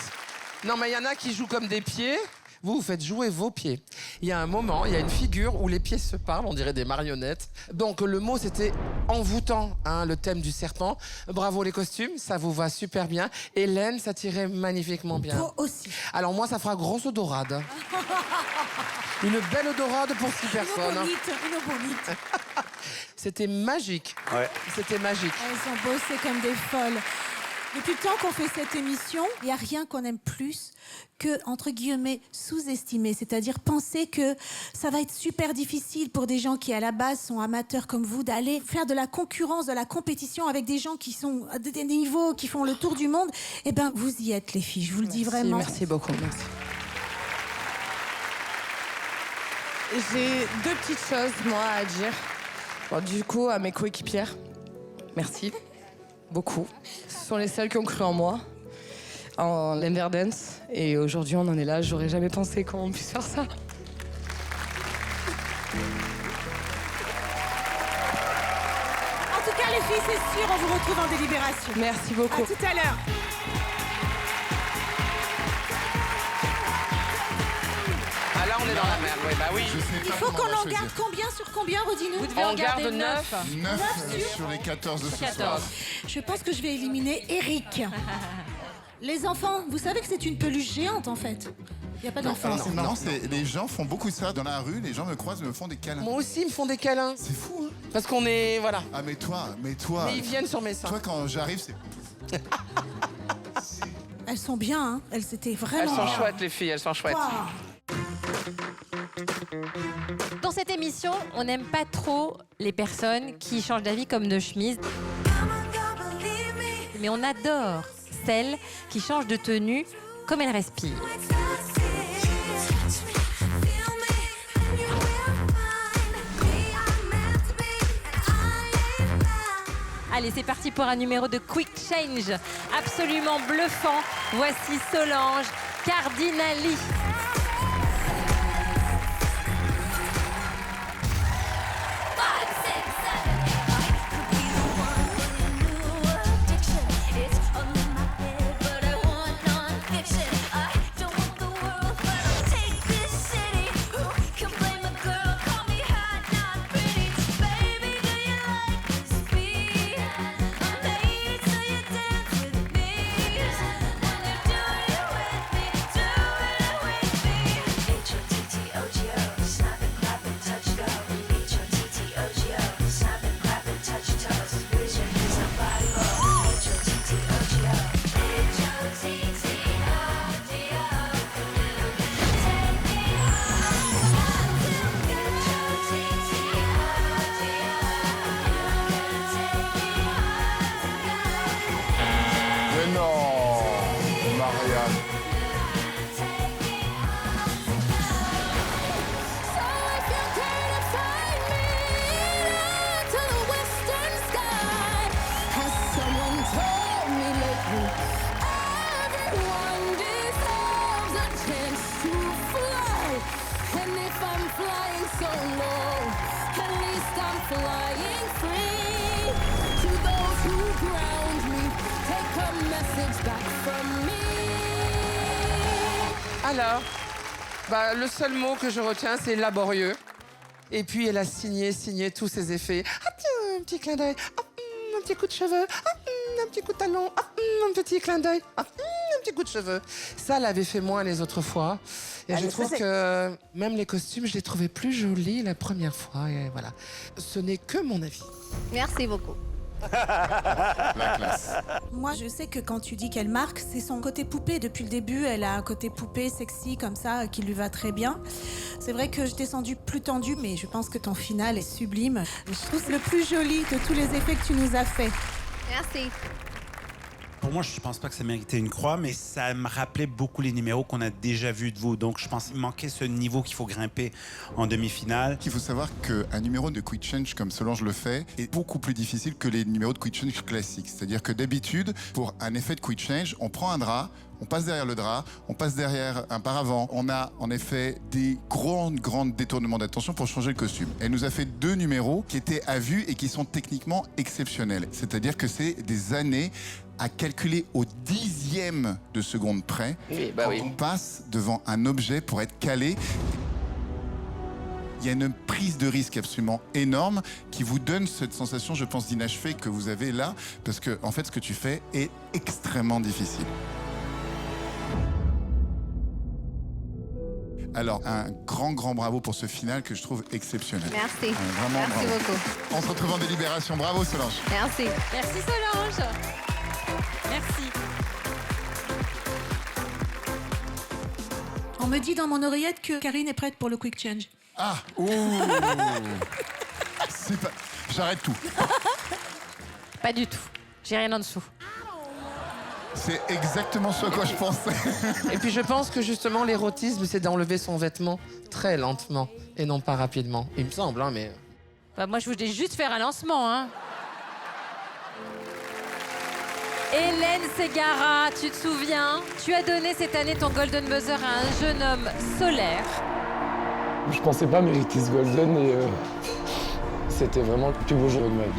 Speaker 5: Non, mais il y en a qui jouent comme des pieds. Vous faites jouer vos pieds. Il y a un moment, il y a une figure où les pieds se parlent, on dirait des marionnettes. Donc le mot, c'était envoûtant, hein, le thème du serpent. Bravo les costumes, ça vous va super bien. Hélène, ça tirait magnifiquement bien.
Speaker 4: Toi aussi.
Speaker 5: Alors moi, ça fera grosse odorade. Une belle odorade pour 6 personnes.
Speaker 4: Une bonite.
Speaker 5: C'était magique.
Speaker 6: Ouais.
Speaker 5: C'était magique.
Speaker 4: Elles ont bossé comme des folles. Depuis le temps qu'on fait cette émission, il n'y a rien qu'on aime plus que, entre guillemets, sous-estimer. C'est-à-dire penser que ça va être super difficile pour des gens qui, à la base, sont amateurs comme vous, d'aller faire de la concurrence, de la compétition avec des gens qui sont à des niveaux, qui font le tour du monde. Eh bien, vous y êtes, les filles. Je vous le dis vraiment.
Speaker 5: Merci beaucoup. Merci.
Speaker 22: J'ai 2 petites choses, moi, à dire. Bon, du coup, à mes coéquipières, merci. Beaucoup. Ce sont les seules qui ont cru en moi, en l'Inverdance. Et aujourd'hui, on en est là. J'aurais jamais pensé qu'on puisse faire ça.
Speaker 4: En tout cas, les filles, c'est sûr, on vous retrouve en délibération.
Speaker 22: Merci beaucoup.
Speaker 4: À tout à l'heure.
Speaker 5: Ah là, on est dans la merde. Oui, bah oui.
Speaker 4: Il faut qu'on en garde combien sur combien, redis-nous?
Speaker 22: Vous devez en garder 9.
Speaker 1: 9 sur les 14 de ce soir.
Speaker 4: Je pense que je vais éliminer Eric. Les enfants, vous savez que c'est une peluche géante, en fait. Il n'y a pas d'enfants.
Speaker 1: C'est marrant, les gens font beaucoup ça dans la rue. Les gens me croisent, me font des câlins.
Speaker 5: Moi aussi, ils me font des câlins.
Speaker 1: C'est fou, hein?
Speaker 5: Parce qu'on est... Voilà.
Speaker 1: Ah, mais toi.
Speaker 5: Mais ils viennent sur mes seins.
Speaker 1: Toi, quand j'arrive, c'est...
Speaker 4: Elles sont bien, hein. Elles étaient vraiment
Speaker 5: Elles sont
Speaker 4: bien.
Speaker 5: chouettes, les filles. Elles sont chouettes.
Speaker 4: Wow.
Speaker 7: Dans cette émission, l'émission, on n'aime pas trop les personnes qui changent d'avis comme de chemise. Mais on adore celles qui changent de tenue comme elles respirent. Allez, c'est parti pour un numéro de Quick Change absolument bluffant. Voici Solange Cardinali.
Speaker 1: Mais non, Marianne.
Speaker 5: Alors, le seul mot que je retiens, c'est laborieux. Et puis, elle a signé tous ses effets. Ah tiens, un petit clin d'œil. Ah, un petit coup de cheveux. Ah, un petit coup de talon. Ah, un petit clin d'œil. Ah, un petit coup de cheveux. Ça, elle avait fait moins les autres fois. Et je trouve que même les costumes, je les trouvais plus jolis la première fois. Et voilà. Ce n'est que mon avis.
Speaker 21: Merci beaucoup.
Speaker 1: La classe.
Speaker 4: Moi, je sais que quand tu dis qu'elle marque, c'est son côté poupée. Depuis le début, elle a un côté poupée sexy comme ça qui lui va très bien. C'est vrai que je t'ai senti plus tendue, mais je pense que ton final est sublime. Je trouve que c'est le plus joli de tous les effets que tu nous as fait.
Speaker 21: Merci.
Speaker 6: Pour moi, je pense pas que ça méritait une croix, mais ça me rappelait beaucoup les numéros qu'on a déjà vus de vous. Donc, je pense qu'il manquait ce niveau qu'il faut grimper en demi-finale.
Speaker 1: Il faut savoir qu'un numéro de Quick Change comme Solange le fait est beaucoup plus difficile que les numéros de Quick Change classiques. C'est-à-dire que d'habitude, pour un effet de Quick Change, on prend un drap, on passe derrière le drap, on passe derrière un paravent. On a en effet des grands détournements d'attention pour changer le costume. Elle nous a fait 2 numéros qui étaient à vue et qui sont techniquement exceptionnels. C'est-à-dire que c'est des années à calculer au 10e de seconde près quand on passe devant un objet pour être calé. Il y a une prise de risque absolument énorme qui vous donne cette sensation, je pense, d'inachevé que vous avez là, parce que en fait, ce que tu fais est extrêmement difficile. Alors, un grand bravo pour ce final que je trouve exceptionnel.
Speaker 21: Merci.
Speaker 1: Vraiment
Speaker 21: Merci
Speaker 1: bravo.
Speaker 21: beaucoup.
Speaker 1: On se retrouve en délibération. Bravo, Solange.
Speaker 21: Merci.
Speaker 7: Merci Solange. Merci.
Speaker 4: On me dit dans mon oreillette que Karine est prête pour le Quick Change.
Speaker 1: Ah, ouh. C'est pas... J'arrête tout.
Speaker 7: Pas du tout. J'ai rien en dessous.
Speaker 1: C'est exactement ce à quoi je pensais.
Speaker 5: Et puis je pense que justement l'érotisme, c'est d'enlever son vêtement très lentement et non pas rapidement. Il me semble, hein, mais...
Speaker 7: Moi, je voulais juste faire un lancement, hein. Hélène Ségara, tu te souviens? Tu as donné cette année ton Golden Buzzer à un jeune homme solaire.
Speaker 9: Je pensais pas mériter ce Golden et c'était vraiment le plus beau jour de ma vie.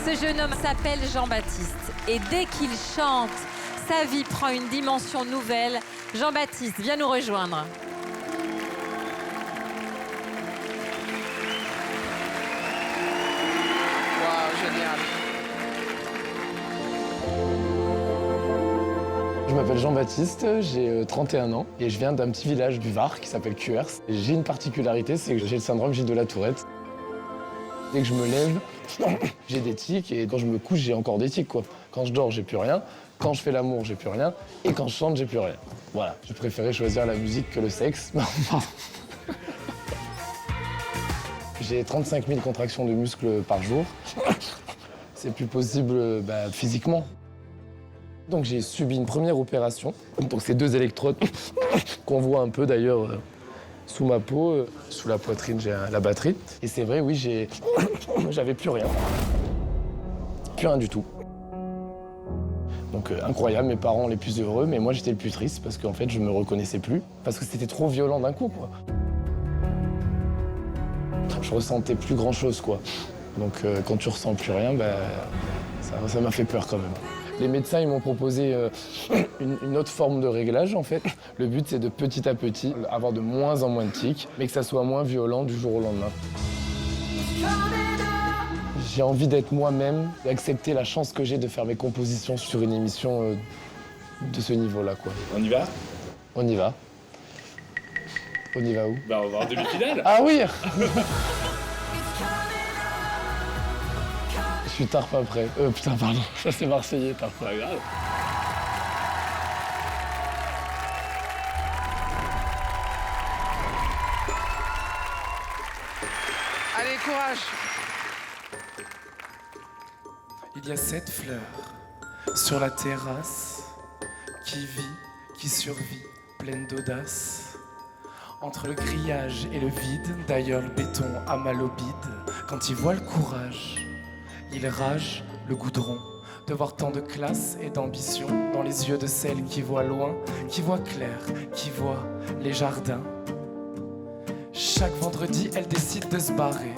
Speaker 7: Ce jeune homme s'appelle Jean-Baptiste. Et dès qu'il chante, sa vie prend une dimension nouvelle. Jean-Baptiste, viens nous rejoindre.
Speaker 5: Waouh, génial.
Speaker 9: Je m'appelle Jean-Baptiste, j'ai 31 ans et je viens d'un petit village du Var qui s'appelle Cuers. J'ai une particularité, c'est que j'ai le syndrome Gilles de la Tourette. Dès que je me lève, j'ai des tics et quand je me couche, j'ai encore des tics, quoi. Quand je dors, j'ai plus rien. Quand je fais l'amour, j'ai plus rien. Et quand je chante, j'ai plus rien. Voilà, j'ai préféré choisir la musique que le sexe. J'ai 35 000 contractions de muscles par jour. C'est plus possible physiquement. Donc j'ai subi une première opération. Donc c'est 2 électrodes qu'on voit un peu d'ailleurs sous ma peau. Sous la poitrine, j'ai la batterie. Et c'est vrai, oui, j'avais plus rien. Plus rien du tout. Donc incroyable, mes parents les plus heureux, mais moi j'étais le plus triste parce qu'en fait je me reconnaissais plus. Parce que c'était trop violent d'un coup, quoi. Je ressentais plus grand chose, quoi. Donc quand tu ressens plus rien, ça m'a fait peur quand même. Les médecins ils m'ont proposé une autre forme de réglage en fait. Le but c'est de petit à petit avoir de moins en moins de tics, mais que ça soit moins violent du jour au lendemain. J'ai envie d'être moi-même, d'accepter la chance que j'ai de faire mes compositions sur une émission de ce niveau-là, quoi.
Speaker 10: On y va?
Speaker 9: On y va. On y va où?
Speaker 10: On va voir en demi-finale.
Speaker 9: Ah oui. Je suis tard pas prêt. Putain, pardon, ça c'est marseillais, tard pas.
Speaker 10: Pas grave.
Speaker 5: Allez, courage! Il y a 7 fleurs sur la terrasse qui vit, qui survit, pleine d'audace. Entre le grillage et le vide, d'ailleurs le béton a mal au bide. Quand il voit le courage, il rage le goudron de voir tant de classe et d'ambition dans les yeux de celle qui voit loin, qui voit clair, qui voit les jardins. Chaque vendredi, elle décide de se barrer,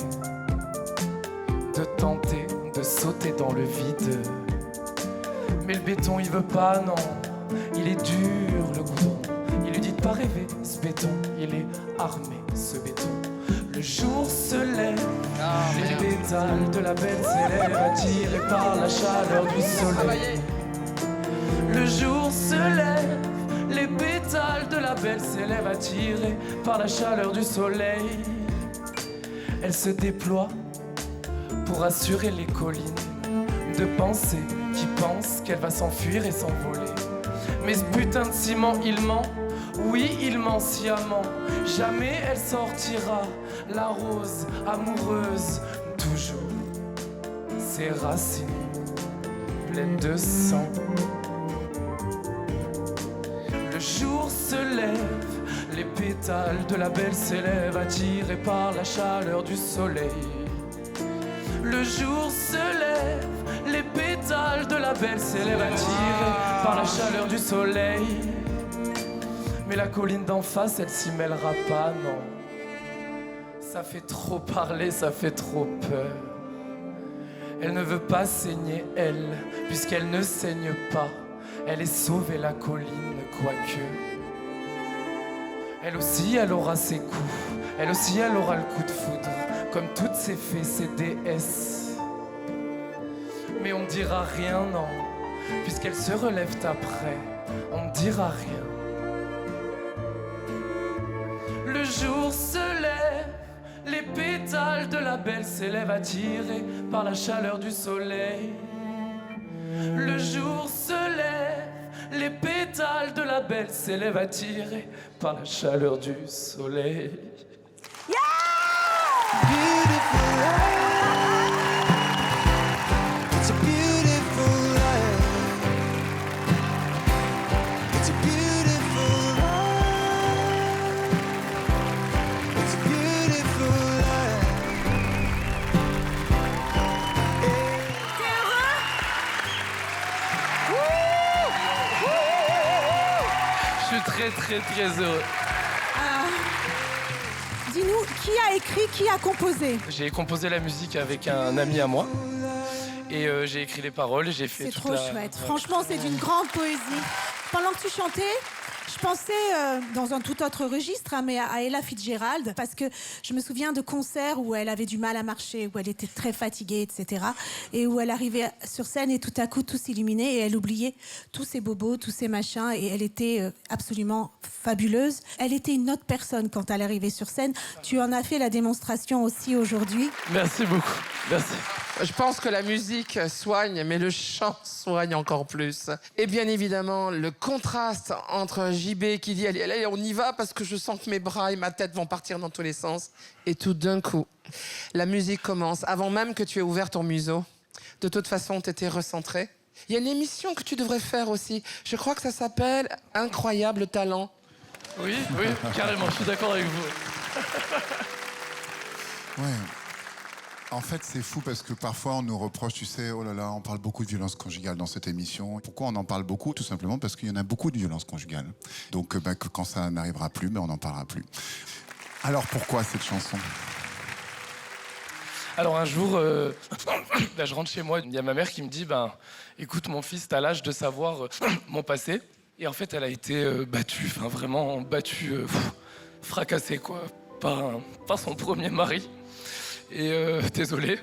Speaker 5: de tenter de sauter dans le vide. Mais le béton, il veut pas, non, il est dur, le goudron. Il lui dit de pas rêver, ce béton, il est armé, ce béton. Le jour se lève, les pétales de la belle s'élèvent, attirés par la chaleur du soleil. Le jour se lève, les pétales de la belle s'élèvent, attirés par la chaleur du soleil. Elle se déploie pour assurer les collines de pensées qui pensent qu'elle va s'enfuir et s'envoler. Mais ce putain de ciment, il ment, oui, il ment sciemment. Jamais elle sortira, la rose amoureuse, toujours ses racines pleines de sang. Le jour se lève, les pétales de la belle s'élèvent, attirés par la chaleur du soleil. Le jour se lève, les pétales de la belle s'élèvent, attirés par la chaleur du soleil. Mais la colline d'en face, elle s'y mêlera pas, non. Ça fait trop parler, ça fait trop peur. Elle ne veut pas saigner, elle, puisqu'elle ne saigne pas. Elle est sauvée, la colline, quoique. Elle aussi, elle aura ses coups. Elle aussi, elle aura le coup de foudre. Comme toutes ces fées, ces déesses. Mais on ne dira rien, non, puisqu'elles se relèvent après. On ne dira rien. Le jour se lève, les pétales de la belle s'élèvent, attirés par la chaleur du soleil. Le jour se lève, les pétales de la belle s'élèvent, attirés par la chaleur du soleil. Très heureux.
Speaker 4: Dis-nous, qui a écrit, qui a composé?
Speaker 5: J'ai composé la musique avec un ami à moi. Et j'ai écrit les paroles et j'ai fait
Speaker 4: C'est
Speaker 5: toute
Speaker 4: trop
Speaker 5: la...
Speaker 4: chouette. Franchement, c'est d'une grande poésie. Pendant que tu chantais, je pensais dans un tout autre registre, hein, mais à Ella Fitzgerald, parce que je me souviens de concerts où elle avait du mal à marcher, où elle était très fatiguée, etc. Et où elle arrivait sur scène et tout à coup tout s'illuminait et elle oubliait tous ses bobos, tous ses machins et elle était absolument fabuleuse. Elle était une autre personne quand elle arrivait sur scène. Tu en as fait la démonstration aussi aujourd'hui.
Speaker 5: Merci beaucoup. Merci. Je pense que la musique soigne, mais le chant soigne encore plus. Et bien évidemment, le contraste entre JB qui dit allez, on y va parce que je sens que mes bras et ma tête vont partir dans tous les sens. Et tout d'un coup, la musique commence. Avant même que tu aies ouvert ton museau, de toute façon, tu étais recentré. Il y a une émission que tu devrais faire aussi. Je crois que ça s'appelle Incroyable Talent.
Speaker 10: Oui, carrément, je suis d'accord avec vous.
Speaker 1: Ouais. En fait, c'est fou parce que parfois on nous reproche, tu sais, oh là là, on parle beaucoup de violence conjugale dans cette émission. Pourquoi on en parle beaucoup? Tout simplement parce qu'il y en a beaucoup de violence conjugale. Donc que quand ça n'arrivera plus, on n'en parlera plus. Alors pourquoi cette chanson?
Speaker 10: Alors un jour, là, je rentre chez moi, il y a ma mère qui me dit écoute mon fils, t'as l'âge de savoir mon passé. Et en fait, elle a été battue, vraiment battue, fracassée quoi, par son premier mari. Et désolé.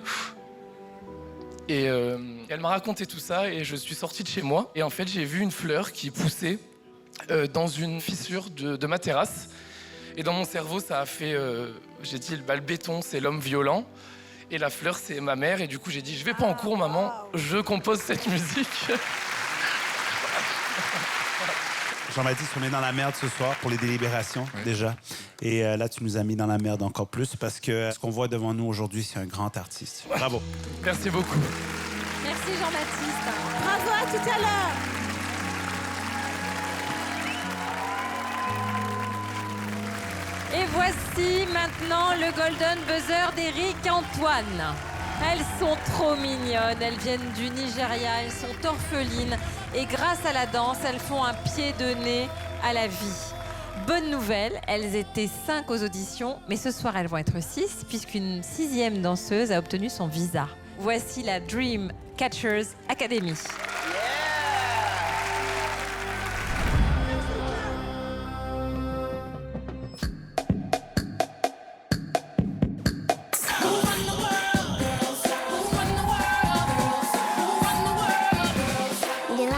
Speaker 10: Et elle m'a raconté tout ça et je suis sorti de chez moi. Et en fait, j'ai vu une fleur qui poussait dans une fissure de ma terrasse. Et dans mon cerveau, ça a fait... j'ai dit, le béton, c'est l'homme violent. Et la fleur, c'est ma mère. Et du coup, j'ai dit, je vais pas en cours, maman. Je compose cette musique.
Speaker 6: Jean-Baptiste, on est dans la merde ce soir pour les délibérations, déjà. Et là, tu nous as mis dans la merde encore plus parce que ce qu'on voit devant nous aujourd'hui, c'est un grand artiste. Bravo.
Speaker 10: Merci beaucoup.
Speaker 7: Merci Jean-Baptiste.
Speaker 4: Bravo, à tout à l'heure.
Speaker 7: Et voici maintenant le Golden Buzzer d'Éric Antoine. Elles sont trop mignonnes, elles viennent du Nigeria, elles sont orphelines et grâce à la danse, elles font un pied de nez à la vie. Bonne nouvelle, elles étaient 5 aux auditions, mais ce soir elles vont être 6 puisqu'une 6e danseuse a obtenu son visa. Voici la Dream Catchers Academy.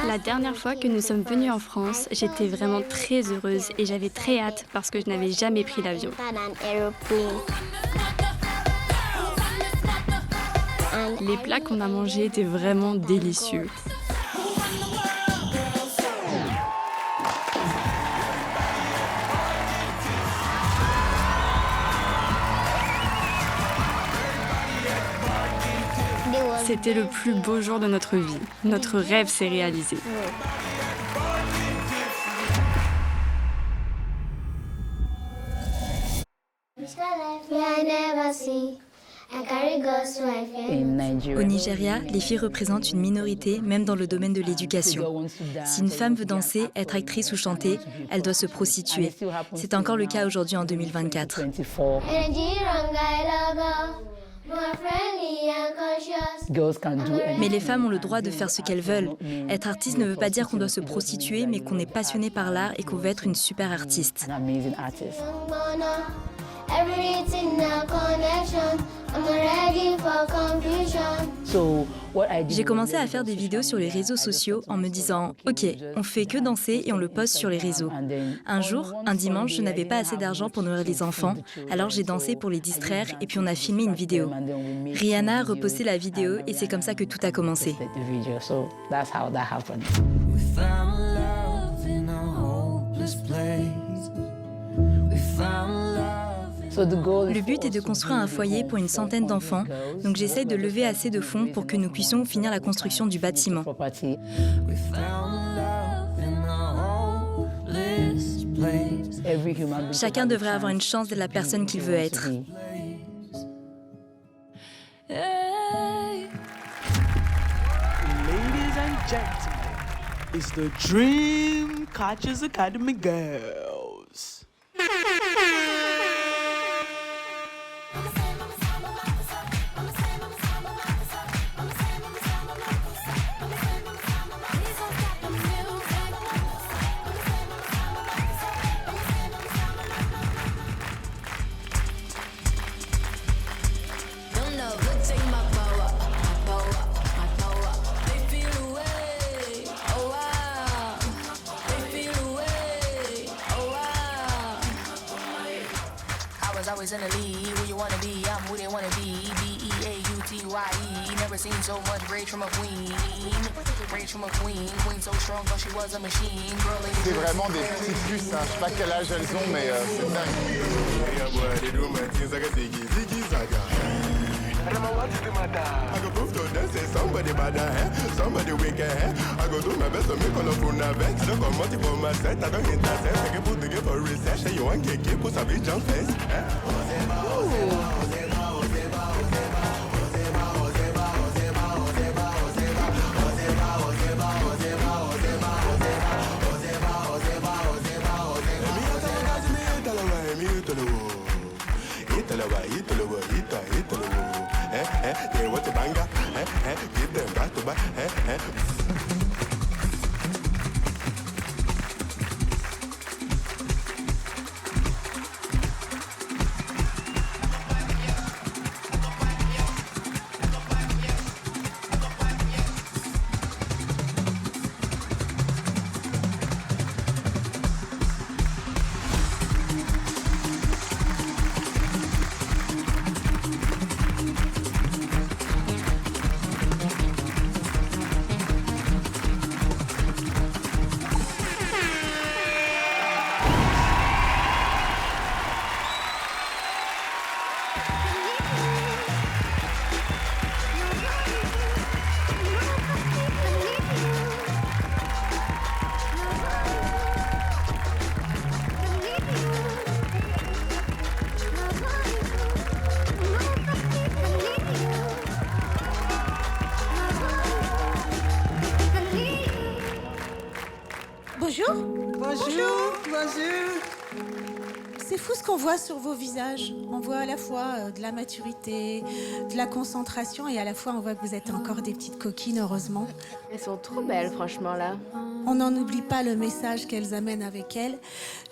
Speaker 13: La dernière fois que nous sommes venus en France, j'étais vraiment très heureuse et j'avais très hâte parce que je n'avais jamais pris l'avion. Les plats qu'on a mangés étaient vraiment délicieux. C'était le plus beau jour de notre vie. Notre rêve s'est réalisé.
Speaker 16: Au Nigeria, les filles représentent une minorité, même dans le domaine de l'éducation. Si une femme veut danser, être actrice ou chanter, elle doit se prostituer. C'est encore le cas aujourd'hui en 2024. Mais les femmes ont le droit de faire ce qu'elles veulent. Être artiste ne veut pas dire qu'on doit se prostituer, mais qu'on est passionné par l'art et qu'on veut être une super artiste. J'ai commencé à faire des vidéos sur les réseaux sociaux en me disant « Ok, on fait que danser et on le poste sur les réseaux ». Un jour, un dimanche, je n'avais pas assez d'argent pour nourrir les enfants, alors j'ai dansé pour les distraire et puis on a filmé une vidéo. Rihanna a reposté la vidéo et c'est comme ça que tout a commencé. Le but est de construire un foyer pour une centaine d'enfants, donc j'essaye de lever assez de fonds pour que nous puissions finir la construction du bâtiment. Chacun devrait avoir une chance d'être la personne qu'il veut être.
Speaker 23: Ladies and gentlemen, it's the Dream Catchers Academy girls.
Speaker 8: was always in the lead. Who you wanna be? I'm who they wanna be. B-E-A-U-T-Y-E. Never seen so much rage from a queen. Rage from a queen. Queen so strong, but she was a machine. Girl,
Speaker 1: C'est vraiment des petites puces, hein. Je sais pas quel âge elles ont, mais c'est dingue.
Speaker 8: I don't know what to do, my dog.
Speaker 11: I go prove to them, say somebody bad, somebody wicked, I go do my best to make all of you nervous. Don't come out for my set, I don't intercept. I can put together for research, and you want to keep put a big jump face.
Speaker 4: Bonjour.
Speaker 17: Bonjour. Bonjour.
Speaker 4: C'est fou ce qu'on voit sur vos visages. On voit à la fois de la maturité, de la concentration et à la fois on voit que vous êtes encore des petites coquines, heureusement.
Speaker 21: Elles sont trop belles, franchement, là.
Speaker 4: On n'en oublie pas le message qu'elles amènent avec elles.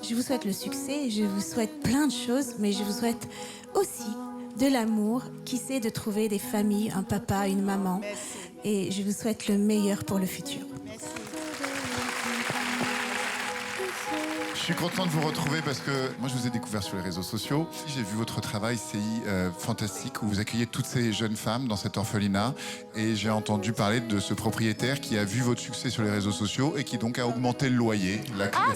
Speaker 4: Je vous souhaite le succès, je vous souhaite plein de choses, mais je vous souhaite aussi de l'amour, qui sait de trouver des familles, un papa, une maman. Et je vous souhaite le meilleur pour le futur.
Speaker 1: Je suis content de vous retrouver parce que moi, je vous ai découvert sur les réseaux sociaux. J'ai vu votre travail CI fantastique où vous accueillez toutes ces jeunes femmes dans cet orphelinat. Et j'ai entendu parler de ce propriétaire qui a vu votre succès sur les réseaux sociaux et qui donc a augmenté le loyer.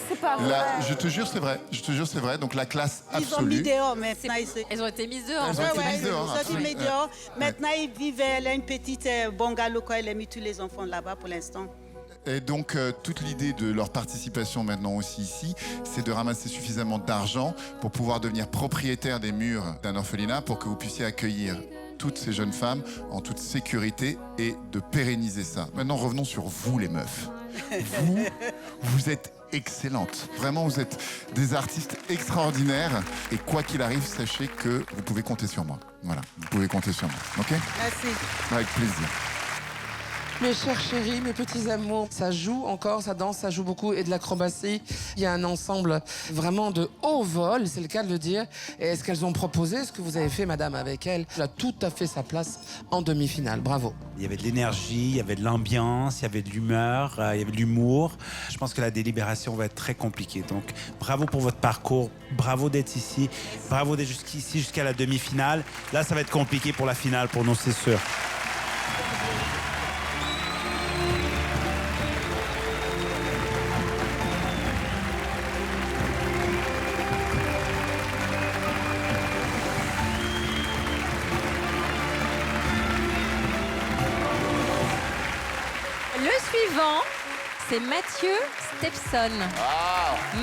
Speaker 21: C'est pas vrai.
Speaker 1: Je te jure, c'est vrai. Je te jure, c'est vrai. Donc la classe
Speaker 17: Ils ont mis
Speaker 1: absolue.
Speaker 17: dehors maintenant.
Speaker 7: Elles ont été mises dehors.
Speaker 1: Elles ont été mises dehors,
Speaker 17: Ils ont été mis
Speaker 1: absolument.
Speaker 17: dehors. Maintenant, ils vivent. Elle a une petite bungalow quand elle a mis tous les enfants là-bas pour l'instant.
Speaker 1: Et donc, toute l'idée de leur participation maintenant aussi ici, c'est de ramasser suffisamment d'argent pour pouvoir devenir propriétaire des murs d'un orphelinat pour que vous puissiez accueillir toutes ces jeunes femmes en toute sécurité et de pérenniser ça. Maintenant, revenons sur vous, les meufs. Vous êtes excellentes. Vraiment, vous êtes des artistes extraordinaires. Et quoi qu'il arrive, sachez que vous pouvez compter sur moi. Voilà, vous pouvez compter sur moi. OK ?
Speaker 17: Merci.
Speaker 1: Avec plaisir.
Speaker 5: Mes chers chéris, mes petits amours, ça joue encore, ça danse, ça joue beaucoup et de l'acrobatie. Il y a un ensemble vraiment de haut vol, c'est le cas de le dire. Et ce qu'elles ont proposé, ce que vous avez fait, madame, avec elle, elle a tout à fait sa place en demi-finale. Bravo.
Speaker 6: Il y avait de l'énergie, il y avait de l'ambiance, il y avait de l'humeur, il y avait de l'humour. Je pense que la délibération va être très compliquée. Donc, bravo pour votre parcours, bravo d'être ici, bravo d'être jusqu'ici, jusqu'à la demi-finale. Là, ça va être compliqué pour la finale, pour nous, c'est sûr.
Speaker 7: C'est Mathieu Stepson,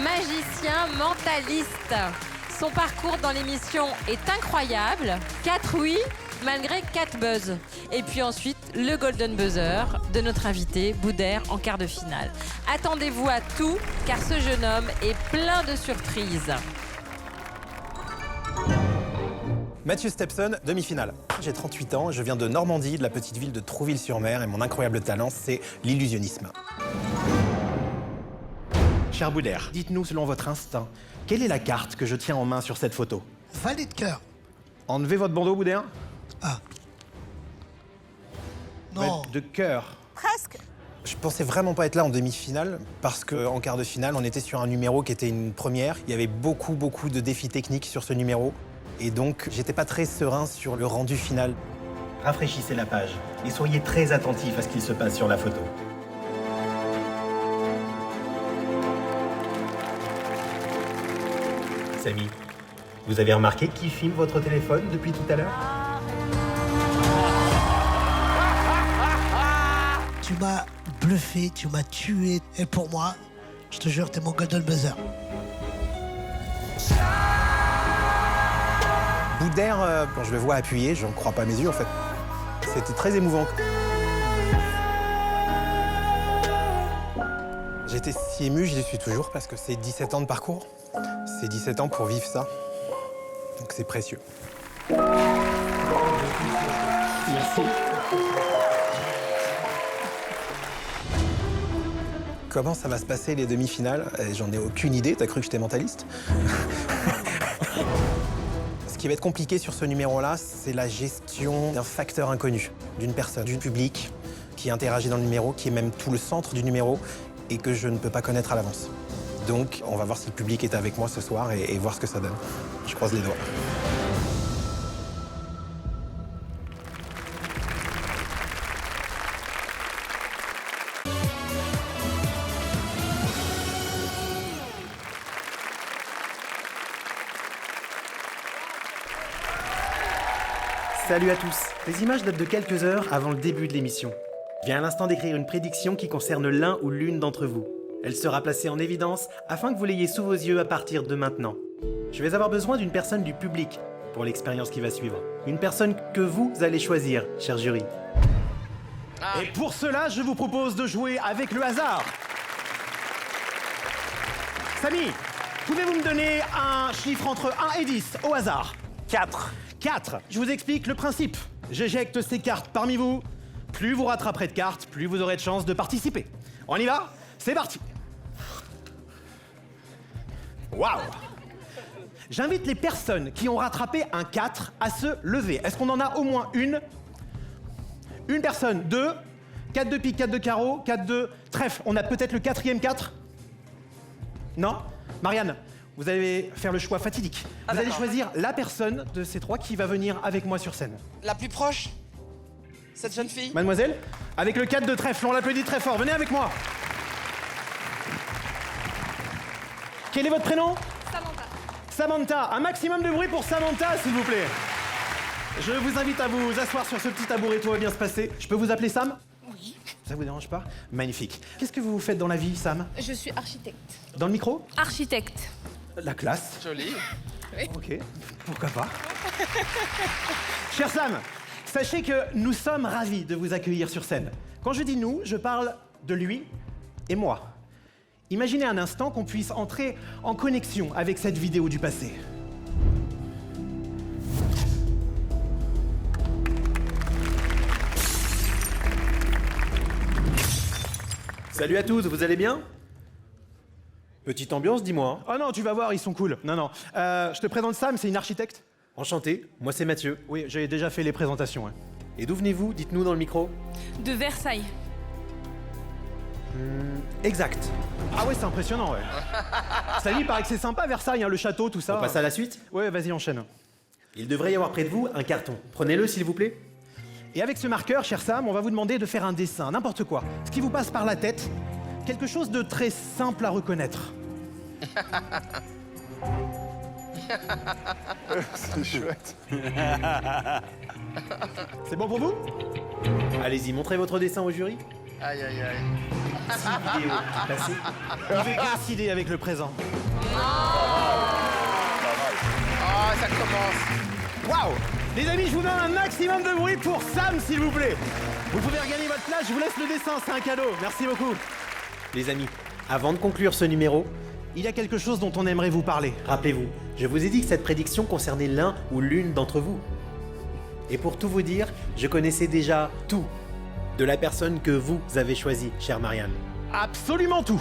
Speaker 7: magicien mentaliste. Son parcours dans l'émission est incroyable. 4 oui, malgré 4 buzz. Et puis ensuite, le Golden Buzzer de notre invité, Boudère, en quart de finale. Attendez-vous à tout, car ce jeune homme est plein de surprises.
Speaker 19: Mathieu Stepson, demi-finale. J'ai 38 ans, je viens de Normandie, de la petite ville de Trouville-sur-Mer, et mon incroyable talent, c'est l'illusionnisme. Cher Boudère, dites-nous selon votre instinct, quelle est la carte que je tiens en main sur cette photo?
Speaker 18: Valet de cœur.
Speaker 19: Enlevez votre bandeau, Boudère.
Speaker 18: Ah. Non.
Speaker 19: De cœur.
Speaker 17: Presque.
Speaker 19: Je pensais vraiment pas être là en demi-finale, parce qu'en quart de finale, on était sur un numéro qui était une première. Il y avait beaucoup de défis techniques sur ce numéro. Et donc, j'étais pas très serein sur le rendu final. Rafraîchissez la page et soyez très attentifs à ce qu'il se passe sur la photo. Samy, vous avez remarqué qui filme votre téléphone depuis tout à l'heure?
Speaker 3: Tu m'as bluffé, tu m'as tué. Et pour moi, je te jure, t'es mon golden buzzer.
Speaker 19: Bout d'air, quand je le vois appuyer, je ne crois pas à mes yeux en fait. C'était très émouvant. J'étais si ému, j'y suis toujours parce que c'est 17 ans de parcours. C'est 17 ans pour vivre ça. Donc c'est précieux.
Speaker 9: Merci.
Speaker 19: Comment ça va se passer les demi-finales? J'en ai aucune idée, t'as cru que j'étais mentaliste? Ce qui va être compliqué sur ce numéro-là, c'est la gestion d'un facteur inconnu, d'une personne, du public qui interagit dans le numéro, qui est même tout le centre du numéro et que je ne peux pas connaître à l'avance. Donc, on va voir si le public est avec moi ce soir et voir ce que ça donne. Je croise les doigts.
Speaker 14: Salut à tous. Les images datent de quelques heures avant le début de l'émission. Vient à l'instant d'écrire une prédiction qui concerne l'un ou l'une d'entre vous. Elle sera placée en évidence afin que vous l'ayez sous vos yeux à partir de maintenant. Je vais avoir besoin d'une personne du public pour l'expérience qui va suivre. Une personne que vous allez choisir, cher jury.
Speaker 19: Et pour cela, je vous propose de jouer avec le hasard. Samy, pouvez-vous me donner un chiffre entre 1 et 10 au hasard? 4. 4. Je vous explique le principe. J'éjecte ces cartes parmi vous. Plus vous rattraperez de cartes, plus vous aurez de chances de participer. On y va? C'est parti. Waouh! J'invite les personnes qui ont rattrapé un 4 à se lever. Est-ce qu'on en a au moins une? Une personne. 2. 4 de pique, 4 de carreau, 4 de trèfle. On a peut-être le 4e 4? Non? Marianne, vous allez faire le choix fatidique. Vous allez choisir la personne de ces 3 qui va venir avec moi sur scène.
Speaker 18: La plus proche? Cette jeune fille?
Speaker 19: Mademoiselle, avec le 4 de trèfle, on l'applaudit très fort. Venez avec moi. Quel est votre prénom?
Speaker 18: Samantha.
Speaker 19: Samantha. Un maximum de bruit pour Samantha, s'il vous plaît. Je vous invite à vous asseoir sur ce petit tabouret, tout va bien se passer. Je peux vous appeler Sam?
Speaker 18: Oui.
Speaker 19: Ça vous dérange pas? Magnifique. Qu'est-ce que vous faites dans la vie, Sam?
Speaker 21: Je suis architecte.
Speaker 19: Dans le micro?
Speaker 21: Architecte.
Speaker 19: La classe.
Speaker 18: Joli.
Speaker 21: Oui.
Speaker 19: Ok, pourquoi pas. Cher Sam, sachez que nous sommes ravis de vous accueillir sur scène. Quand je dis nous, je parle de lui et moi. Imaginez un instant qu'on puisse entrer en connexion avec cette vidéo du passé. Salut à tous, vous allez bien? Petite ambiance, dis-moi. Oh non, tu vas voir, ils sont cool. Non. Je te présente Sam, c'est une architecte.
Speaker 14: Enchanté, moi c'est Mathieu.
Speaker 19: Oui, j'ai déjà fait les présentations. Ouais.
Speaker 14: Et d'où venez-vous? Dites-nous dans le micro.
Speaker 21: De Versailles.
Speaker 19: Exact. Ah ouais, c'est impressionnant, ouais. Ça lui, il paraît que c'est sympa, Versailles, hein, le château, tout ça.
Speaker 14: On passe à la suite?
Speaker 19: Ouais, vas-y, enchaîne.
Speaker 14: Il devrait y avoir près de vous un carton. Prenez-le, s'il vous plaît.
Speaker 19: Et avec ce marqueur, cher Sam, on va vous demander de faire un dessin, n'importe quoi. Ce qui vous passe par la tête, quelque chose de très simple à reconnaître.
Speaker 1: C'est chouette.
Speaker 19: C'est bon pour vous?
Speaker 14: Allez-y, montrez votre dessin au jury.
Speaker 18: Aïe, aïe, aïe.
Speaker 19: Petite vidéo du passé. Il veut coïncider avec le présent.
Speaker 18: Ah, ça commence.
Speaker 19: Waouh! Les amis, je vous donne un maximum de bruit pour Sam, s'il vous plaît. Vous pouvez regagner votre place, je vous laisse le dessin, c'est un cadeau. Merci beaucoup.
Speaker 14: Les amis, avant de conclure ce numéro,
Speaker 19: il y a quelque chose dont on aimerait vous parler.
Speaker 14: Rappelez-vous, je vous ai dit que cette prédiction concernait l'un ou l'une d'entre vous. Et pour tout vous dire, je connaissais déjà tout de la personne que vous avez choisie, chère Marianne.
Speaker 19: Absolument tout.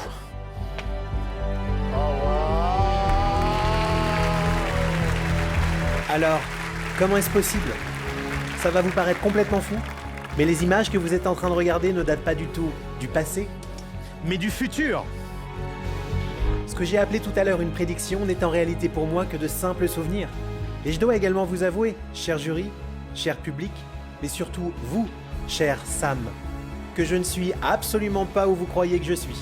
Speaker 14: Alors, comment est-ce possible? Ça va vous paraître complètement fou, mais les images que vous êtes en train de regarder ne datent pas du tout du passé,
Speaker 19: mais du futur.
Speaker 14: Ce que j'ai appelé tout à l'heure une prédiction n'est en réalité pour moi que de simples souvenirs. Et je dois également vous avouer, cher jury, cher public, mais surtout vous, cher Sam, que je ne suis absolument pas où vous croyez que je suis.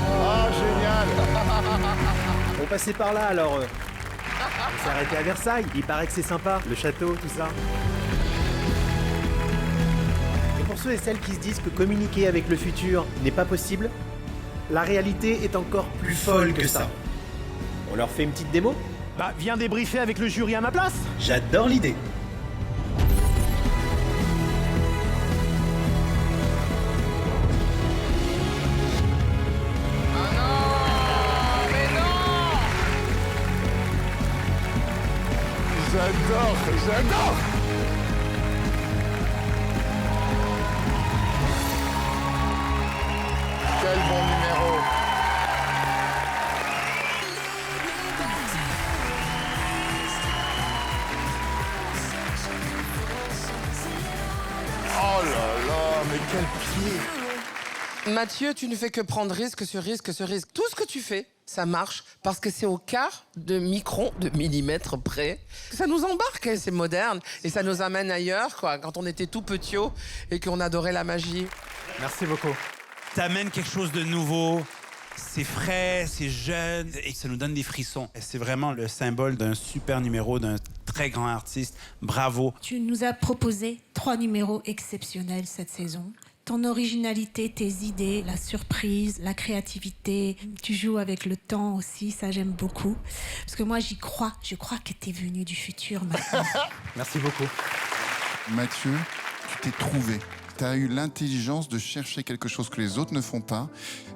Speaker 11: Ah, génial.
Speaker 14: On passait par là alors. On s'est arrêté à Versailles, il paraît que c'est sympa, le château, tout ça. Et pour ceux et celles qui se disent que communiquer avec le futur n'est pas possible, la réalité est encore plus folle que ça. On leur fait une petite démo ?
Speaker 19: Bah, viens débriefer avec le jury à ma place.
Speaker 14: J'adore l'idée.
Speaker 11: J'adore. Quel bon numéro. Oh là là, mais quel pied.
Speaker 5: Mathieu, tu ne fais que prendre risque sur risque sur risque. Tout ce que tu fais, ça marche parce que c'est au quart de micron, de millimètre près. Ça nous embarque, hein, c'est moderne. Et ça nous amène ailleurs, quoi, quand on était tout petits et qu'on adorait la magie.
Speaker 19: Merci beaucoup.
Speaker 6: T'amènes quelque chose de nouveau. C'est frais, c'est jeune et ça nous donne des frissons. C'est vraiment le symbole d'un super numéro, d'un très grand artiste. Bravo.
Speaker 4: Tu nous as proposé 3 numéros exceptionnels cette saison. Ton originalité, tes idées, la surprise, la créativité. Tu joues avec le temps aussi, ça j'aime beaucoup. Parce que moi j'y crois, je crois que t'es venu du futur maintenant.
Speaker 19: Merci beaucoup.
Speaker 1: Mathieu, tu t'es trouvé. Tu as eu l'intelligence de chercher quelque chose que les autres ne font pas.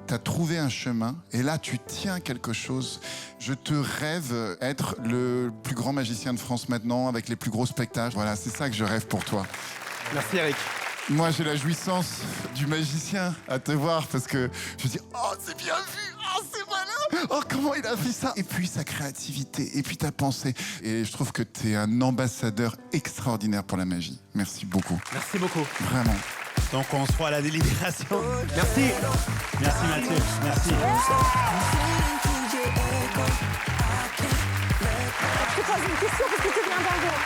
Speaker 1: Tu as trouvé un chemin et là, tu tiens quelque chose. Je te rêve être le plus grand magicien de France maintenant avec les plus gros spectacles. Voilà, c'est ça que je rêve pour toi.
Speaker 19: Merci Eric.
Speaker 1: Moi, j'ai la jouissance du magicien à te voir parce que je me dis « Oh, c'est bien vu! Oh, c'est malin! Oh, comment il a fait ça ?» Et puis sa créativité, et puis ta pensée. Et je trouve que tu es un ambassadeur extraordinaire pour la magie. Merci beaucoup.
Speaker 19: Merci beaucoup.
Speaker 1: Vraiment.
Speaker 6: Donc, on se voit à la délibération.
Speaker 19: Merci.
Speaker 6: Merci, Mathieu. Merci.
Speaker 7: Je te pose une question parce que tu viens d'arriver.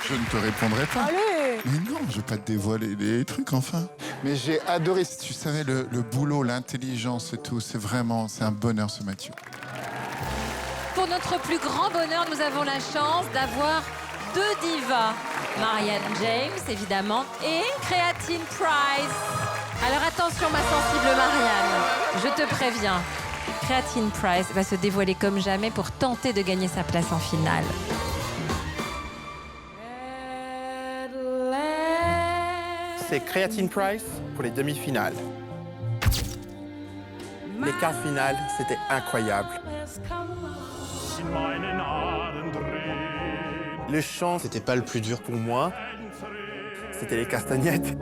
Speaker 1: Je ne te répondrai pas.
Speaker 7: Allez!
Speaker 1: Mais non, je vais pas te dévoiler les trucs, enfin. Mais j'ai adoré, si tu savais, le boulot, l'intelligence et tout. C'est un bonheur, ce Mathieu.
Speaker 7: Pour notre plus grand bonheur, nous avons la chance d'avoir 2 divas. Marianne James, évidemment, et Creatine Price. Alors attention, ma sensible Marianne, je te préviens. Creatine Price va se dévoiler comme jamais pour tenter de gagner sa place en finale.
Speaker 18: C'est Creatine Price pour les demi-finales. Les quarts finales, c'était incroyable. Le chant, c'était pas le plus dur pour moi. C'était les castagnettes.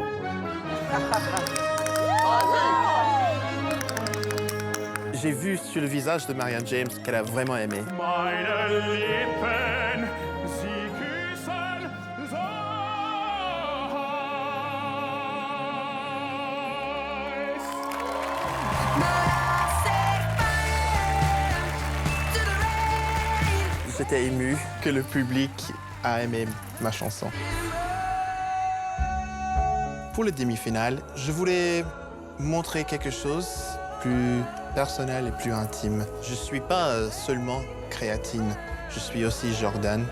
Speaker 18: J'ai vu sur le visage de Marianne James qu'elle a vraiment aimé. J'étais ému que le public a aimé ma chanson. Pour le demi-finale, je voulais montrer quelque chose de plus personnel et plus intime. Je suis pas seulement Créatine, je suis aussi Jordan.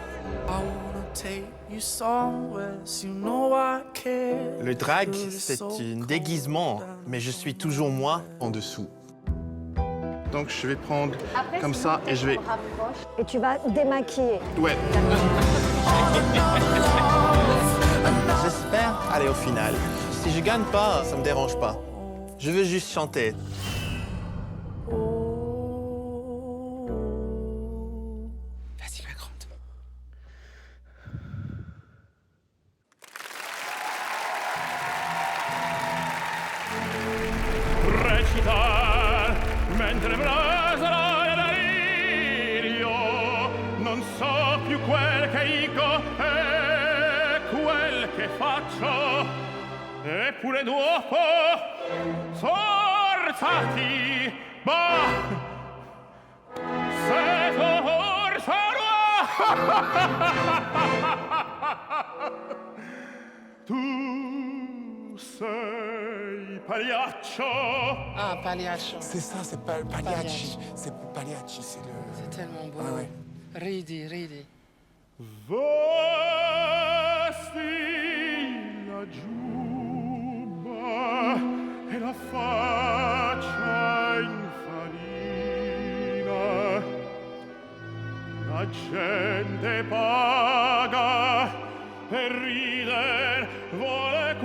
Speaker 18: Le drag, c'est un déguisement, mais je suis toujours moi en dessous. Donc je vais prendre comme ça et je vais...
Speaker 21: Et tu vas démaquiller.
Speaker 18: Ouais. J'espère aller au final. Si je gagne pas, ça me dérange pas. Je veux juste chanter.
Speaker 5: Vas-y, ma grande.
Speaker 11: Recitar mentre brasa la delirio, non so più quel che dico e quel che faccio, eppure dopo so ammazzati, ma sei forse tu sei Pagliaccio.
Speaker 5: Ah, Pagliaccio.
Speaker 18: C'est ça, c'est pas Pagliacci. C'est Pagliacci, c'est le...
Speaker 5: C'est tellement beau.
Speaker 18: Ah ouais.
Speaker 5: Ridi, ridi.
Speaker 11: Vesti la giubba e la faccia in farina. La gente paga e ride, vuole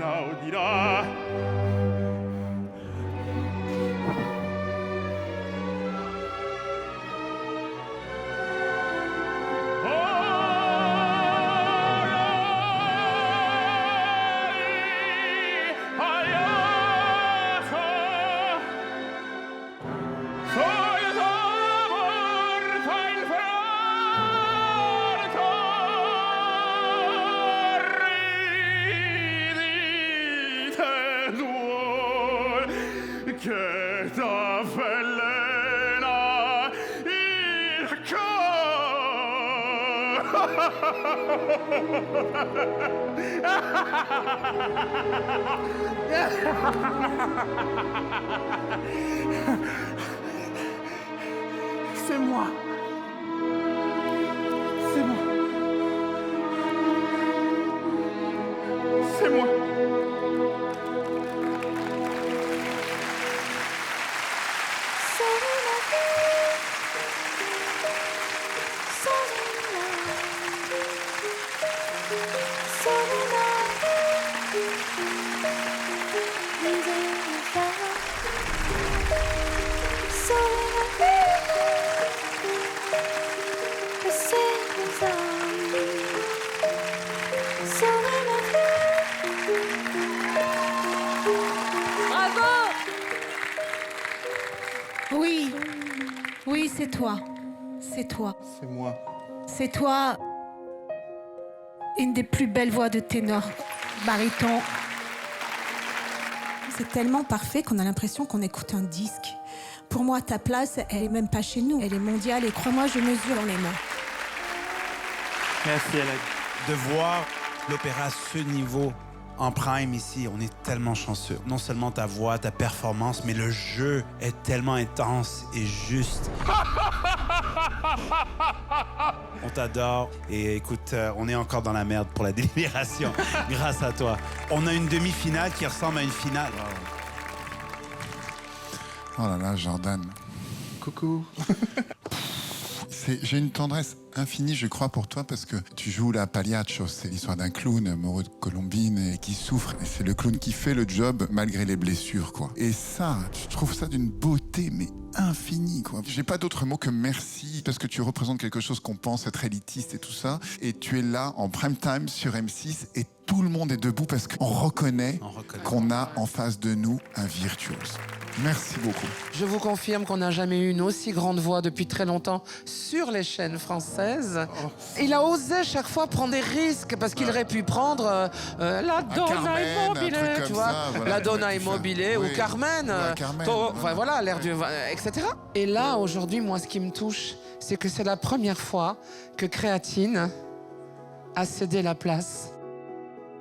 Speaker 11: applaudirà. Che t'avvelena il
Speaker 23: C'est moi. C'est moi.
Speaker 11: C'est moi.
Speaker 4: Oui, oui, c'est toi. C'est toi.
Speaker 18: C'est moi.
Speaker 4: C'est toi, une des plus belles voix de ténor, baryton. C'est tellement parfait qu'on a l'impression qu'on écoute un disque. Pour moi, ta place, elle est même pas chez nous. Elle est mondiale et crois-moi, je mesure dans les mains.
Speaker 23: Merci, Alex.
Speaker 6: De voir l'opéra à ce niveau en prime ici, on est tellement chanceux. Non seulement ta voix, ta performance, mais le jeu est tellement intense et juste. On t'adore et écoute, on est encore dans la merde pour la délibération grâce à toi. On a une demi-finale qui ressemble à une finale.
Speaker 1: Oh là là, Jordan.
Speaker 18: Coucou.
Speaker 1: J'ai une tendresse infinie, je crois, pour toi, parce que tu joues la Pagliaccio. C'est l'histoire d'un clown amoureux de Colombine et qui souffre. Et c'est le clown qui fait le job malgré les blessures, quoi. Et ça, je trouve ça d'une beauté, mais infinie, quoi. J'ai pas d'autre mot que merci, parce que tu représentes quelque chose qu'on pense être élitiste et tout ça. Et tu es là en prime time sur M6 et tout le monde est debout parce qu'on reconnaît qu'on a en face de nous un virtuose. Merci beaucoup.
Speaker 5: Je vous confirme qu'on n'a jamais eu une aussi grande voix depuis très longtemps sur les chaînes françaises. Il a osé chaque fois prendre des risques parce qu'il aurait pu prendre la Donna Immobile, tu vois, la Donna Immobile ou Carmen, enfin, voilà, l'air du, etc. Et là, aujourd'hui, moi, ce qui me touche, c'est que c'est la première fois que Créatine a cédé la place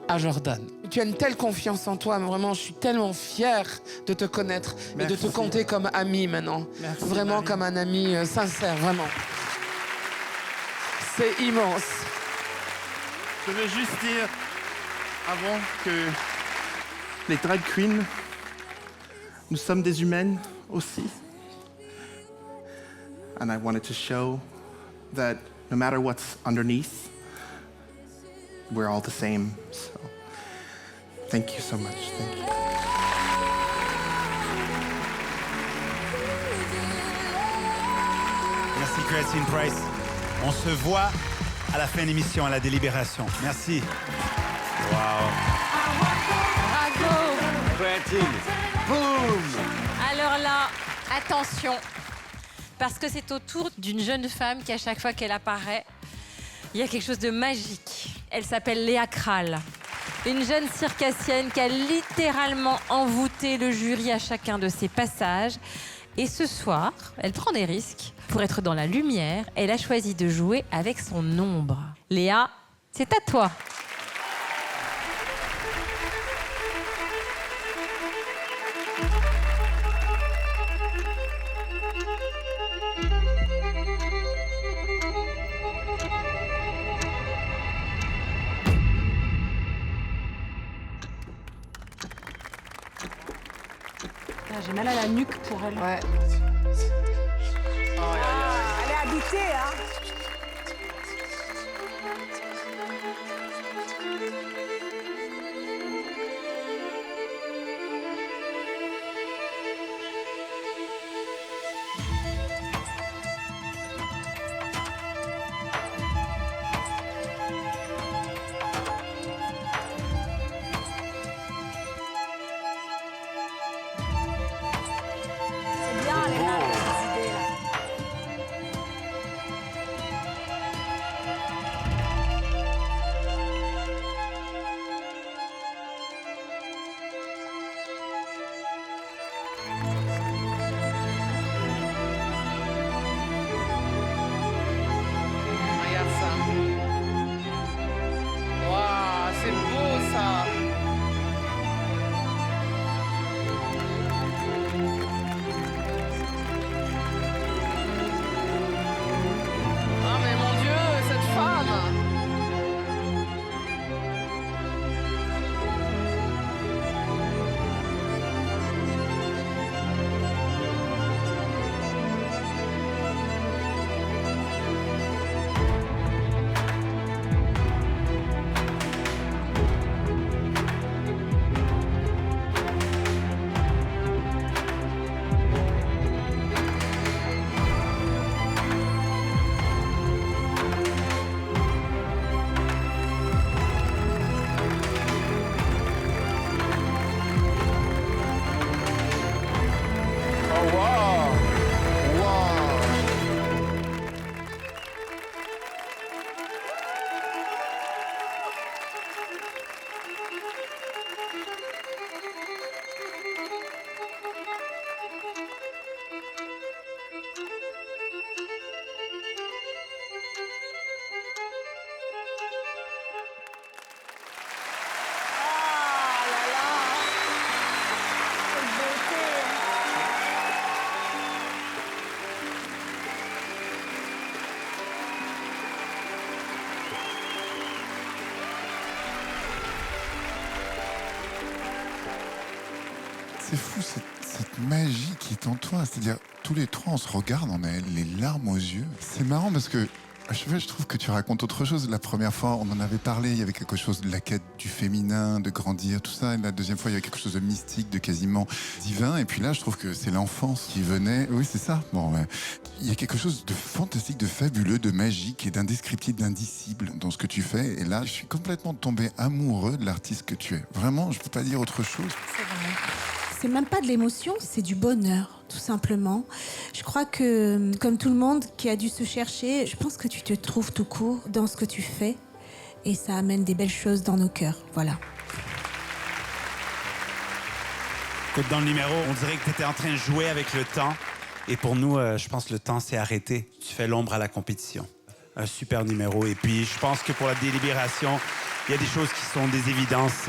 Speaker 5: à Jordan. Tu as une telle confiance en toi, mais vraiment, je suis tellement fier de te connaître et de te compter comme ami maintenant.
Speaker 23: Merci,
Speaker 5: vraiment
Speaker 23: Marie.
Speaker 5: comme un ami sincère, vraiment. C'est immense.
Speaker 23: Je veux juste dire, avant que les drag queens, nous sommes des humaines aussi. And I wanted to show that no matter what's underneath, we're all the same. So, thank you so much. Thank you.
Speaker 6: Merci Christine Price. On se voit à la fin de l'émission, à la délibération. Merci. Wow.
Speaker 7: Bravo.
Speaker 12: Créatine. Boum.
Speaker 7: Alors là, attention, parce que c'est au tour d'une jeune femme qui, à chaque fois qu'elle apparaît, il y a quelque chose de magique. Elle s'appelle Léa Kral. Une jeune circassienne qui a littéralement envoûté le jury à chacun de ses passages. Et ce soir, elle prend des risques. Pour être dans la lumière, elle a choisi de jouer avec son ombre. Léa, c'est à toi.
Speaker 15: J'ai mal à la nuque pour elle.
Speaker 22: Ouais.
Speaker 15: Elle est habitée, hein. C'est bien, les là, les idées, là.
Speaker 22: Regarde ça. Waouh, c'est beau ça. Ah mais mon Dieu, cette femme.
Speaker 11: Oh wow! Wow!
Speaker 1: C'est fou cette magie qui est en toi. C'est-à-dire, tous les trois, on se regarde, on a les larmes aux yeux. C'est marrant parce que à chaque fois, je trouve que tu racontes autre chose. La première fois, on en avait parlé, il y avait quelque chose de la quête du féminin, de grandir, tout ça. Et la deuxième fois, il y avait quelque chose de mystique, de quasiment divin. Et puis là, je trouve que c'est l'enfance qui venait. Oui, c'est ça. Bon, ouais. Il y a quelque chose de fantastique, de fabuleux, de magique et d'indescriptible, d'indicible dans ce que tu fais. Et là, je suis complètement tombé amoureux de l'artiste que tu es. Vraiment, je peux pas dire autre chose.
Speaker 4: C'est même pas de l'émotion, c'est du bonheur, tout simplement. Je crois que, comme tout le monde qui a dû se chercher, je pense que tu te trouves tout court dans ce que tu fais. Et ça amène des belles choses dans nos cœurs. Voilà.
Speaker 6: Écoute, dans le numéro, on dirait que tu étais en train de jouer avec le temps. Et pour nous, je pense que le temps s'est arrêté. Tu fais l'ombre à la compétition. Un super numéro. Et puis, je pense que pour la délibération, il y a des choses qui sont des évidences.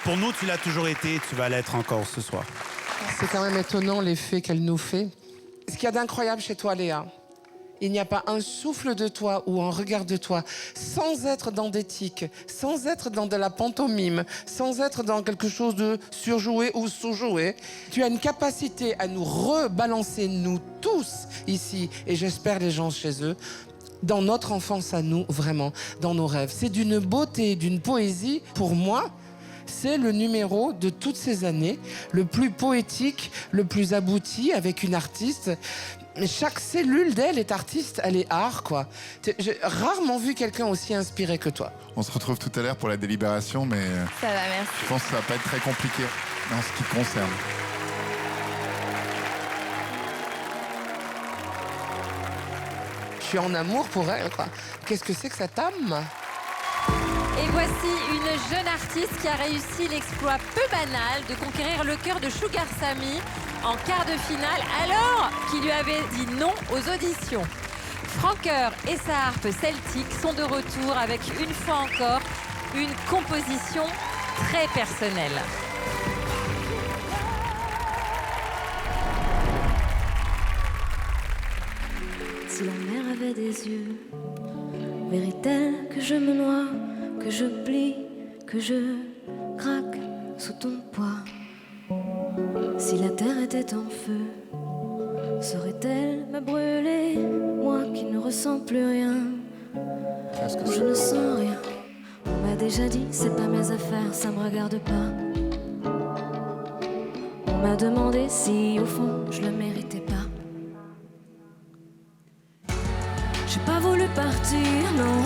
Speaker 6: Pour nous, tu l'as toujours été, tu vas l'être encore ce soir.
Speaker 5: C'est quand même étonnant l'effet qu'elle nous fait. Ce qu'il y a d'incroyable chez toi, Léa, il n'y a pas un souffle de toi ou un regard de toi, sans être dans des tics, sans être dans de la pantomime, sans être dans quelque chose de surjoué ou sous-joué. Tu as une capacité à nous rebalancer, nous tous, ici, et j'espère les gens chez eux, dans notre enfance à nous, vraiment, dans nos rêves. C'est d'une beauté, d'une poésie, pour moi. C'est le numéro de toutes ces années, le plus poétique, le plus abouti, avec une artiste Mais chaque cellule d'elle est artiste, elle est art, quoi. J'ai rarement vu quelqu'un aussi inspiré que toi.
Speaker 1: On se retrouve tout à l'heure pour la délibération, mais
Speaker 21: Ça va, merci.
Speaker 1: je pense que ça va pas être très compliqué en ce qui te concerne.
Speaker 5: Je suis en amour pour elle, quoi. Qu'est-ce que c'est que cette âme?
Speaker 7: Et voici une jeune artiste qui a réussi l'exploit peu banal de conquérir le cœur de Sugar Sammy en quart de finale, alors qu'il lui avait dit non aux auditions. Francoeur et sa harpe celtique sont de retour avec, une fois encore, une composition très personnelle.
Speaker 2: Si la mer avait des yeux, verrait-elle que je me noie, que je plie, que je craque sous ton poids? Si la terre était en feu, saurait-elle me brûler, moi qui ne ressens plus rien? Je ne sens rien. On m'a déjà dit, c'est pas mes affaires, ça me regarde pas. On m'a demandé si au fond je le méritais pas. J'ai pas voulu partir, non.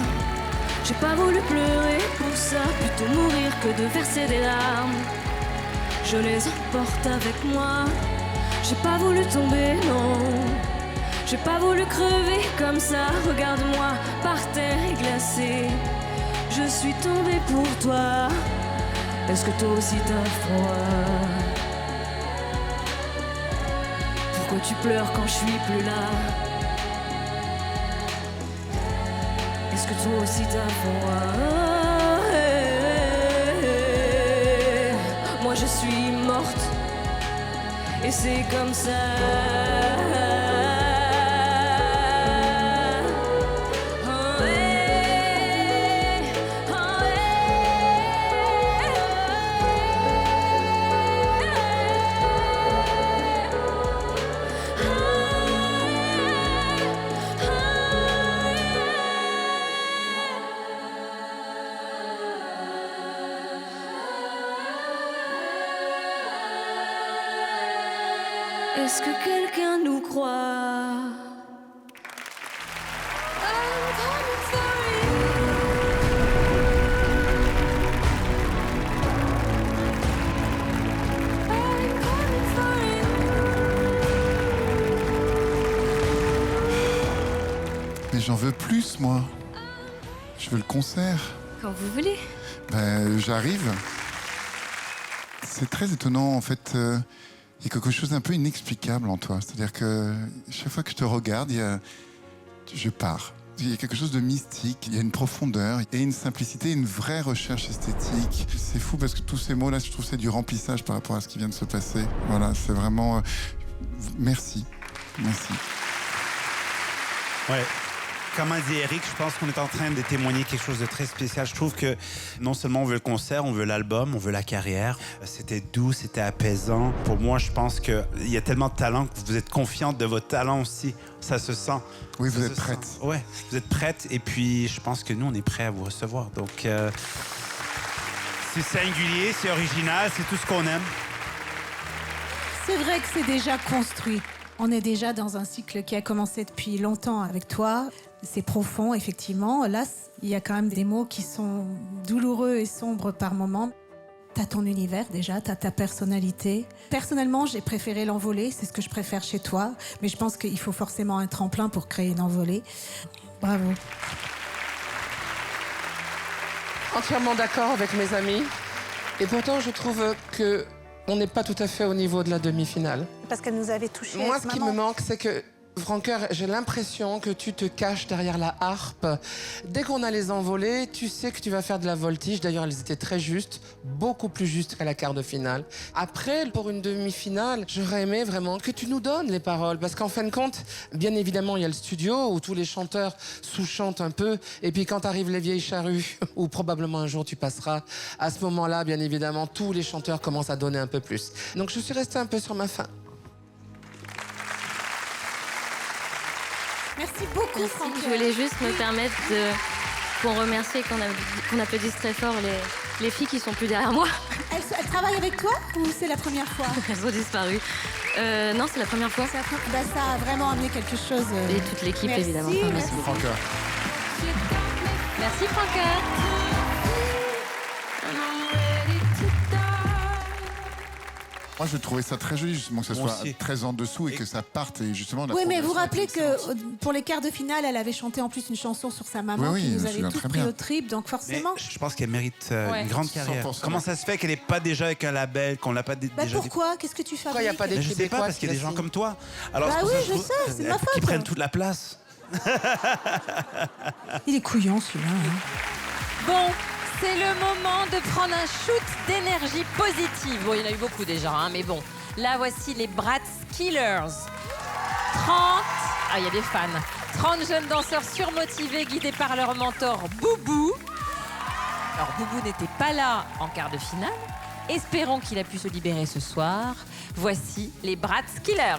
Speaker 2: J'ai pas voulu pleurer pour ça, plutôt mourir que de verser des larmes. Je les emporte avec moi. J'ai pas voulu tomber, non. J'ai pas voulu crever comme ça. Regarde-moi par terre et glacé. Je suis tombée pour toi. Est-ce que toi aussi t'as froid? Pourquoi tu pleures quand je suis plus là? Est-ce que toi aussi t'as froid? Moi je suis morte et c'est comme ça. Est-ce que quelqu'un nous croit?
Speaker 1: Mais j'en veux plus, moi. Je veux le concert.
Speaker 2: Quand vous voulez.
Speaker 1: Ben, j'arrive. C'est très étonnant, en fait. Il y a quelque chose d'un peu inexplicable en toi. C'est-à-dire que chaque fois que je te regarde, je pars. Il y a quelque chose de mystique, il y a une profondeur, il y a une simplicité, une vraie recherche esthétique. C'est fou parce que tous ces mots-là, je trouve que c'est du remplissage par rapport à ce qui vient de se passer. Voilà, c'est vraiment... Merci. Merci.
Speaker 6: Ouais. Comme a dit Eric, je pense qu'on est en train de témoigner quelque chose de très spécial. Je trouve que non seulement on veut le concert, on veut l'album, on veut la carrière. C'était doux, c'était apaisant. Pour moi, je pense qu'il y a tellement de talent que vous êtes confiante de votre talent aussi. Ça se sent.
Speaker 1: Oui, vous êtes prête.
Speaker 6: Ouais, vous êtes prête. Et puis, je pense que nous, on est prêts à vous recevoir. Donc, c'est singulier, c'est original, c'est tout ce qu'on aime.
Speaker 4: C'est vrai que c'est déjà construit. On est déjà dans un cycle qui a commencé depuis longtemps avec toi. C'est profond, effectivement. Là, il y a quand même des mots qui sont douloureux et sombres par moments. T'as ton univers déjà, t'as ta personnalité. Personnellement, j'ai préféré l'envolée, c'est ce que je préfère chez toi. Mais je pense qu'il faut forcément un tremplin pour créer une envolée. Bravo.
Speaker 5: Entièrement d'accord avec mes amis. Et pourtant, je trouve que on n'est pas tout à fait au niveau de la demi-finale.
Speaker 15: Parce qu'elle nous avait touchés.
Speaker 5: Moi, ce qui me manque, c'est que, Francoeur, j'ai l'impression que tu te caches derrière la harpe. Dès qu'on a les envolées, tu sais que tu vas faire de la voltige. D'ailleurs, elles étaient très justes, beaucoup plus justes qu'à la quart de finale. Après, pour une demi-finale, j'aurais aimé vraiment que tu nous donnes les paroles. Parce qu'en fin de compte, bien évidemment, il y a le studio où tous les chanteurs sous-chantent un peu. Et puis quand arrivent les vieilles charrues, où probablement un jour tu passeras, à ce moment-là, bien évidemment, tous les chanteurs commencent à donner un peu plus. Donc je suis restée un peu sur ma faim.
Speaker 4: Merci beaucoup,
Speaker 2: Merci.
Speaker 4: Franck.
Speaker 2: Je voulais juste me permettre qu'on remercie et qu'on applaudisse très fort les filles qui sont plus derrière moi.
Speaker 4: Elle travaille avec toi ou c'est la première fois?
Speaker 21: Elles ont disparu. Non, c'est la première fois.
Speaker 4: Bah, ça a vraiment amené quelque chose.
Speaker 21: Et toute l'équipe,
Speaker 4: Merci,
Speaker 21: évidemment.
Speaker 4: merci.
Speaker 1: Franca.
Speaker 7: Merci Franca.
Speaker 1: Moi, je trouvais ça très joli, justement, que ça
Speaker 6: Moi
Speaker 1: soit
Speaker 6: aussi.
Speaker 1: très en dessous et que ça parte. Et justement, la
Speaker 4: Oui, mais vous
Speaker 1: progression
Speaker 4: rappelez
Speaker 1: était
Speaker 4: que
Speaker 1: excellente.
Speaker 4: pour les quarts de finale, elle avait chanté en plus une chanson sur sa maman
Speaker 1: Oui,
Speaker 4: qui
Speaker 1: je
Speaker 4: nous
Speaker 1: me
Speaker 4: avait
Speaker 1: souviens
Speaker 4: tous
Speaker 1: très
Speaker 4: pris
Speaker 1: bien.
Speaker 4: au trip, donc
Speaker 6: Mais
Speaker 4: forcément.
Speaker 6: je pense qu'elle mérite
Speaker 7: Ouais.
Speaker 6: une grande carrière.
Speaker 1: 100%.
Speaker 6: Comment ça se fait qu'elle n'est pas déjà avec un label, qu'on l'a pas
Speaker 4: Bah
Speaker 6: déjà
Speaker 4: pourquoi? Qu'est-ce que tu fais?
Speaker 5: Pourquoi il n'y a pas des
Speaker 6: Mais je sais pas,
Speaker 5: Québécois
Speaker 6: parce qu'il y a des gens
Speaker 5: signent
Speaker 6: comme toi. Alors,
Speaker 4: Bah
Speaker 6: c'est pour
Speaker 4: oui,
Speaker 6: ça que
Speaker 4: je
Speaker 6: trouve-
Speaker 4: sais, c'est de ma
Speaker 6: Qui
Speaker 4: faute.
Speaker 6: prennent toute la place.
Speaker 4: Il est couillon celui-là. Hein.
Speaker 7: Bon, c'est le moment de prendre un shoot d'énergie positive. Bon, il y en a eu beaucoup déjà, hein, mais bon. Là, voici les Bratz Killers. 30... Ah, il y a des fans. 30 jeunes danseurs surmotivés guidés par leur mentor Boubou. Alors, Boubou n'était pas là en quart de finale. Espérons qu'il a pu se libérer ce soir. Voici les Bratz Killers.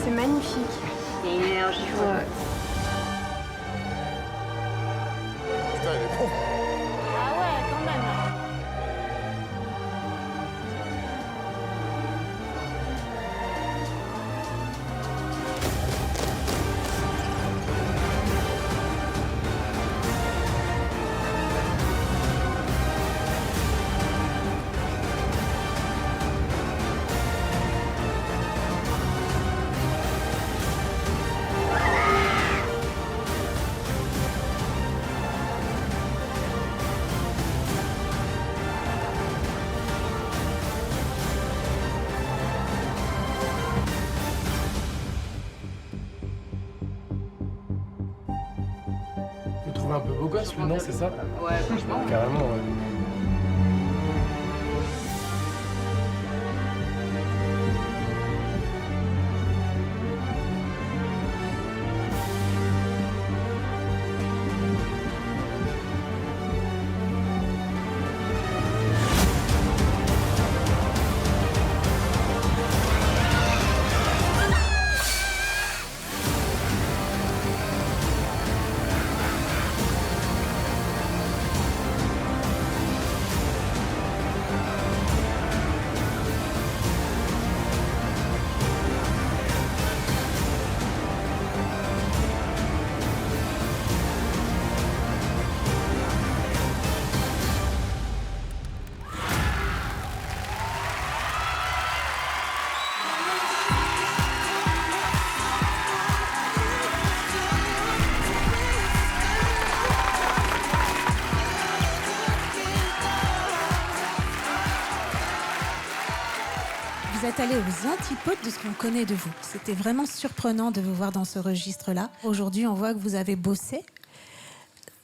Speaker 21: C'est magnifique. Il y a une énergie. Ouais.
Speaker 1: Putain, elle est bon.
Speaker 21: Ah ouais, quand même.
Speaker 9: Vous trouvez un peu beau gosse, lui, non, c'est ça?
Speaker 21: Ouais, franchement.
Speaker 9: Carrément, ouais.
Speaker 4: Vous êtes allé aux antipodes de ce qu'on connaît de vous. C'était vraiment surprenant de vous voir dans ce registre-là. Aujourd'hui, on voit que vous avez bossé.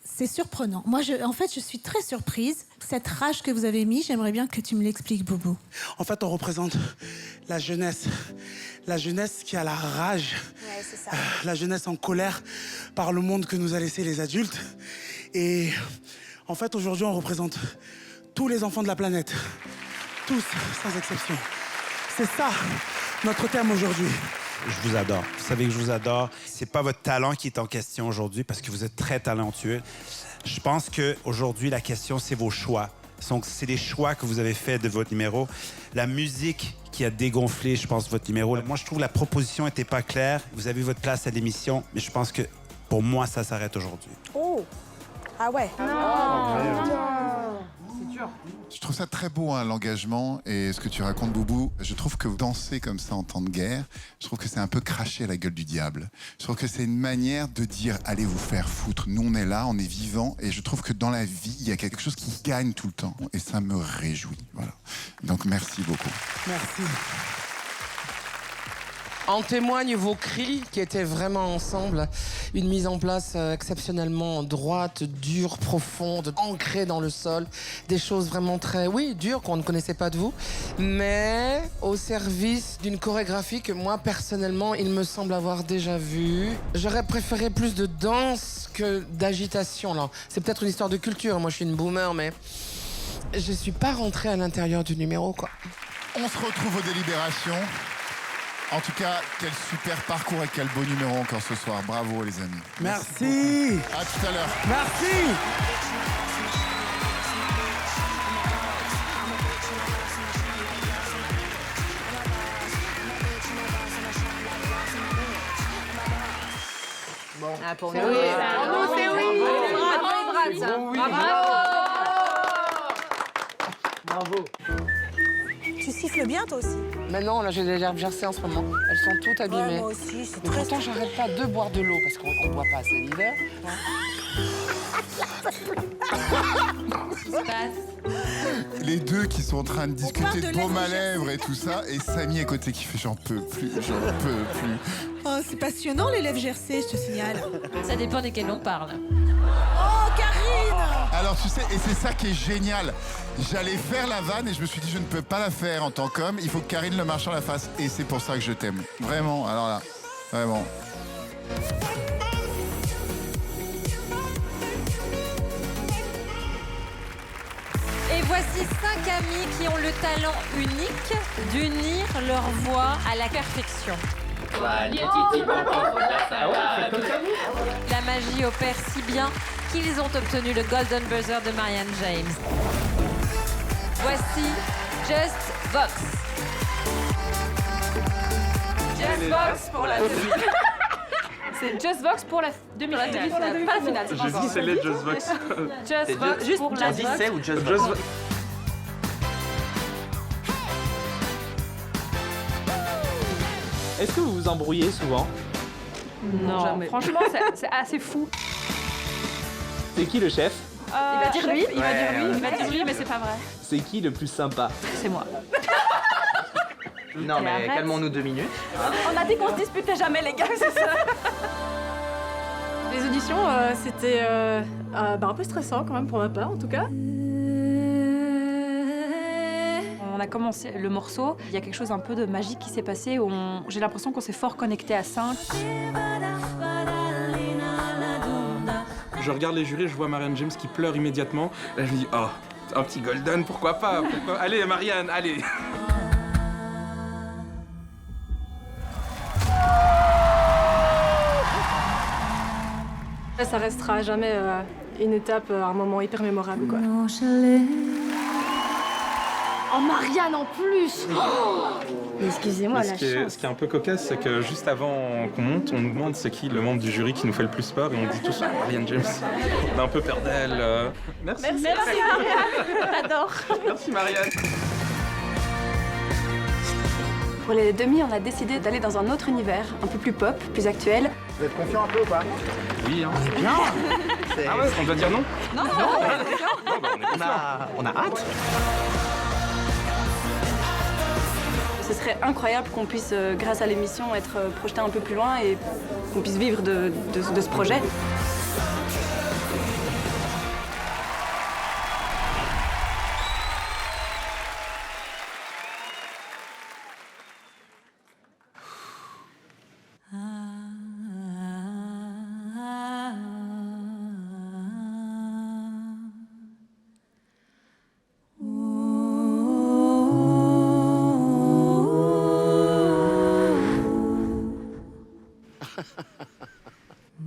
Speaker 4: C'est surprenant. Moi, en fait, je suis très surprise. Cette rage que vous avez mis, j'aimerais bien que tu me l'expliques, Boubou.
Speaker 10: En fait, on représente la jeunesse. La jeunesse qui a la rage.
Speaker 21: Ouais, c'est ça.
Speaker 10: La jeunesse en colère par le monde que nous a laissé les adultes. Et en fait, aujourd'hui, on représente tous les enfants de la planète. Tous, sans exception. C'est ça, notre thème aujourd'hui.
Speaker 6: Je vous adore. Vous savez que je vous adore. C'est pas votre talent qui est en question aujourd'hui parce que vous êtes très talentueux. Je pense qu'aujourd'hui, la question, c'est vos choix. Donc, c'est les choix que vous avez faits de votre numéro. La musique qui a dégonflé, je pense, votre numéro. Moi, je trouve que la proposition n'était pas claire. Vous avez votre place à l'émission, mais je pense que pour moi, ça s'arrête aujourd'hui.
Speaker 15: Oh. Ah ouais.
Speaker 1: Je trouve ça très beau, hein, l'engagement et ce que tu racontes, Boubou. Je trouve que danser comme ça en temps de guerre, je trouve que c'est un peu cracher à la gueule du diable. Je trouve que c'est une manière de dire allez vous faire foutre. Nous, on est là, on est vivants et je trouve que dans la vie, il y a quelque chose qui gagne tout le temps et ça me réjouit. Voilà. Donc merci beaucoup.
Speaker 10: Merci.
Speaker 5: En témoignent vos cris qui étaient vraiment ensemble. Une mise en place exceptionnellement droite, dure, profonde, ancrée dans le sol. Des choses vraiment très, dures qu'on ne connaissait pas de vous. Mais au service d'une chorégraphie que moi, personnellement, il me semble avoir déjà vue. J'aurais préféré plus de danse que d'agitation, là. C'est peut-être une histoire de culture. Moi, je suis une boomer, mais je suis pas rentrée à l'intérieur du numéro, quoi.
Speaker 1: On se retrouve aux délibérations. En tout cas, quel super parcours et quel beau numéro encore ce soir. Bravo les amis.
Speaker 10: Merci.
Speaker 1: À tout à l'heure.
Speaker 10: Merci.
Speaker 7: Bon. Ah, pour nous,
Speaker 8: C'est oui.
Speaker 7: Pour nous, c'est oui.
Speaker 8: Bravo les Brats.
Speaker 7: Oui.
Speaker 8: Bravo.
Speaker 15: Tu siffles bien toi aussi.
Speaker 5: Mais non, là j'ai des gerbes jersey en ce moment. Elles sont toutes abîmées.
Speaker 15: Ouais, moi aussi, c'est
Speaker 5: Mais
Speaker 15: très
Speaker 5: pourtant, j'arrête pas de boire de l'eau parce qu'on boit pas assez l'hiver.
Speaker 7: Qu'est-ce qui se passe?
Speaker 1: Les deux qui sont en train de discuter
Speaker 4: parle
Speaker 1: de
Speaker 4: de
Speaker 1: baume à
Speaker 4: lèvres
Speaker 1: lèvres et tout ça, et Samy à côté qui fait j'en peux plus.
Speaker 4: Oh, c'est passionnant les lèvres gercées, je te signale.
Speaker 7: Ça dépend desquels on parle.
Speaker 4: Oh, Karine!
Speaker 1: Alors tu sais, et c'est ça qui est génial. J'allais faire la vanne et je me suis dit je ne peux pas la faire en tant qu'homme, il faut que Karine Le Marchand la fasse. Et c'est pour ça que je t'aime. Vraiment, alors là, vraiment.
Speaker 7: Et voici 5 amis qui ont le talent unique d'unir leur voix à la perfection. La magie opère si bien qu'ils ont obtenu le Golden Buzzer de Marianne James. Voici Just Vox. Just Vox pour la
Speaker 21: C'est Just Vox pour la demi-finale. Pas la finale.
Speaker 13: Je dis c'est les Just Vox.
Speaker 21: Just Vox juste pour la
Speaker 13: c'est ou Just Vox.
Speaker 16: Est-ce que vous vous embrouillez souvent?
Speaker 21: Non, jamais. Franchement, c'est assez fou.
Speaker 16: C'est qui le chef?
Speaker 21: Il va dire lui, il va dire lui,
Speaker 16: Ouais,
Speaker 21: il va dire lui, mais c'est pas vrai.
Speaker 16: C'est qui le plus sympa?
Speaker 21: C'est moi.
Speaker 13: Non mais
Speaker 21: arrête.
Speaker 13: calmons-nous 2 minutes.
Speaker 21: On a dit qu'on se disputait jamais, les gars, c'est ça. Les auditions, c'était un peu stressant quand même pour ma part, en tout cas. On a commencé le morceau, il y a quelque chose un peu de magique qui s'est passé, où j'ai l'impression qu'on s'est fort connecté à 5.
Speaker 13: Je regarde les jurés, je vois Marianne James qui pleure immédiatement. Là je me dis, oh, un petit golden, pourquoi pas, Allez Marianne, allez.
Speaker 21: Ça restera à jamais une étape, un moment hyper mémorable, quoi. Oh, Marianne en plus! Mais excusez-moi, la chance.
Speaker 13: Ce qui est un peu cocasse, c'est que juste avant qu'on monte, on nous demande c'est qui le membre du jury qui nous fait le plus peur et on dit tous Marianne James. On a un peu peur d'elle. Merci.
Speaker 21: Merci Marianne! T'adores!
Speaker 13: Merci Marianne.
Speaker 21: Pour les demi, on a décidé d'aller dans un autre univers, un peu plus pop, plus actuel.
Speaker 13: Vous êtes confiant un peu ou pas? Oui, hein. On est bien. Ah ouais, on doit dire non?
Speaker 21: Non,
Speaker 13: On a hâte.
Speaker 21: Ce serait incroyable qu'on puisse, grâce à l'émission, être projeté un peu plus loin et qu'on puisse vivre de ce projet.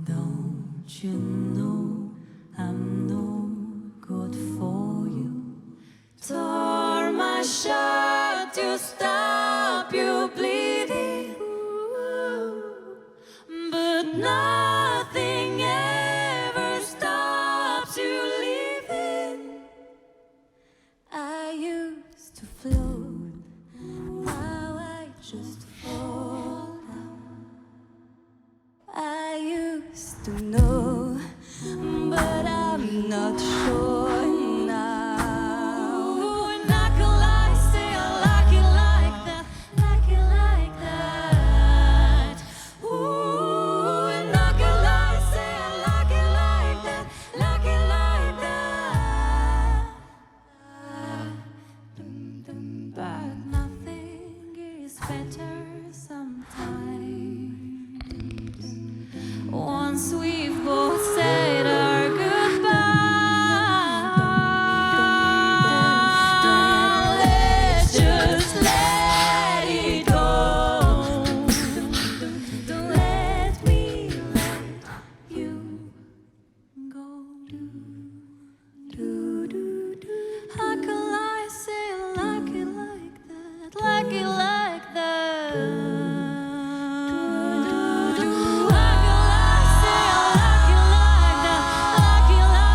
Speaker 8: Don't you know I'm no good for you? Tore my shirt to stop you bleeding, but nothing ever stops you leaving. I used to float, now I just fall down. I used to know, but I'm not sure now. And I can lie, say I like it like that, like it like that. better sometimes. Once we've both said our goodbyes, let's just let it go. Don't let me let you go. How can I say like it like that, like it like that? How can I say like it like that, like it like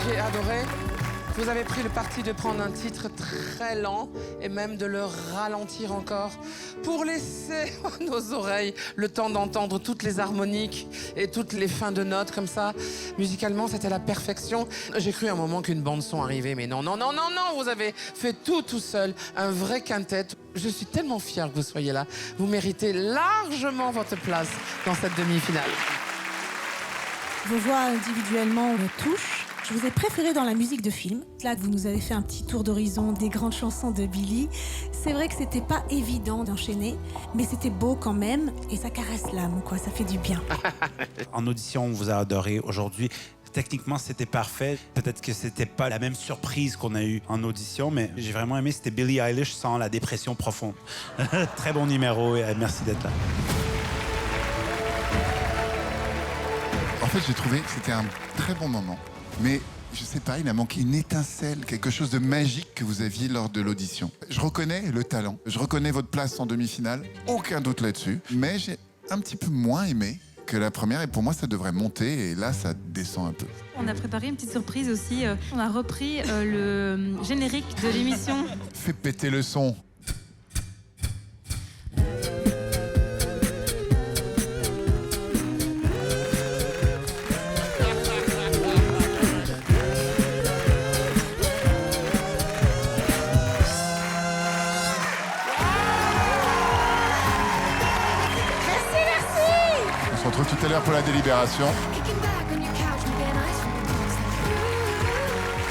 Speaker 5: J'ai adoré. Vous avez pris le parti de prendre un titre très lent et même de le ralentir encore pour laisser à nos oreilles le temps d'entendre toutes les harmoniques et toutes les fins de notes comme ça. Musicalement, c'était la perfection. J'ai cru un moment qu'une bande-son arrivait, mais non, non, non, non, non, vous avez fait tout seul, un vrai quintet. Je suis tellement fière que vous soyez là. Vous méritez largement votre place dans cette demi-finale.
Speaker 4: Vos voix individuellement me touchent. Je vous ai préféré dans la musique de film. Là, vous nous avez fait un petit tour d'horizon des grandes chansons de Billy. C'est vrai que c'était pas évident d'enchaîner, mais c'était beau quand même et ça caresse l'âme, quoi. Ça fait du bien.
Speaker 6: En audition, on vous a adoré. Aujourd'hui, techniquement, c'était parfait. Peut-être que c'était pas la même surprise qu'on a eue en audition, mais j'ai vraiment aimé. C'était Billie Eilish sans la dépression profonde. Très bon numéro et merci d'être là.
Speaker 1: En fait, j'ai trouvé que c'était un très bon moment. Mais je sais pas, il a manqué une étincelle, quelque chose de magique que vous aviez lors de l'audition. Je reconnais le talent, je reconnais votre place en demi-finale, aucun doute là-dessus. Mais j'ai un petit peu moins aimé que la première et pour moi ça devrait monter et là ça descend un peu.
Speaker 3: On a préparé une petite surprise aussi. On a repris le générique de l'émission.
Speaker 1: Fais péter le son. On se retrouve tout à l'heure pour la délibération.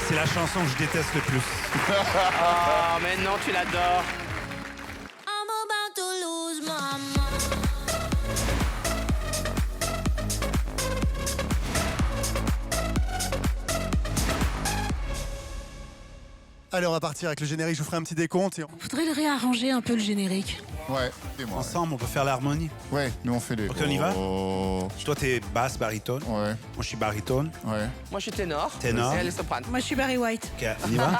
Speaker 6: C'est la chanson que je déteste le plus.
Speaker 5: Oh, mais non, tu l'adores.
Speaker 8: I'm about to lose my mind.
Speaker 17: Allez, on va partir avec le générique, je vous ferai un petit décompte. Et...
Speaker 4: Faudrait le réarranger un peu le générique.
Speaker 1: Ouais, et moi.
Speaker 6: Ensemble, on peut faire l'harmonie.
Speaker 1: Ouais, nous on fait les...
Speaker 6: Ok, on y va?
Speaker 1: Oh.
Speaker 6: Toi, t'es basse, baryton.
Speaker 1: Ouais.
Speaker 6: Moi, je suis baryton.
Speaker 1: Ouais.
Speaker 5: Moi, je suis ténor.
Speaker 6: Ténor.
Speaker 5: Et elle est soprane.
Speaker 4: Moi, je suis Barry White.
Speaker 6: Ok, on y va?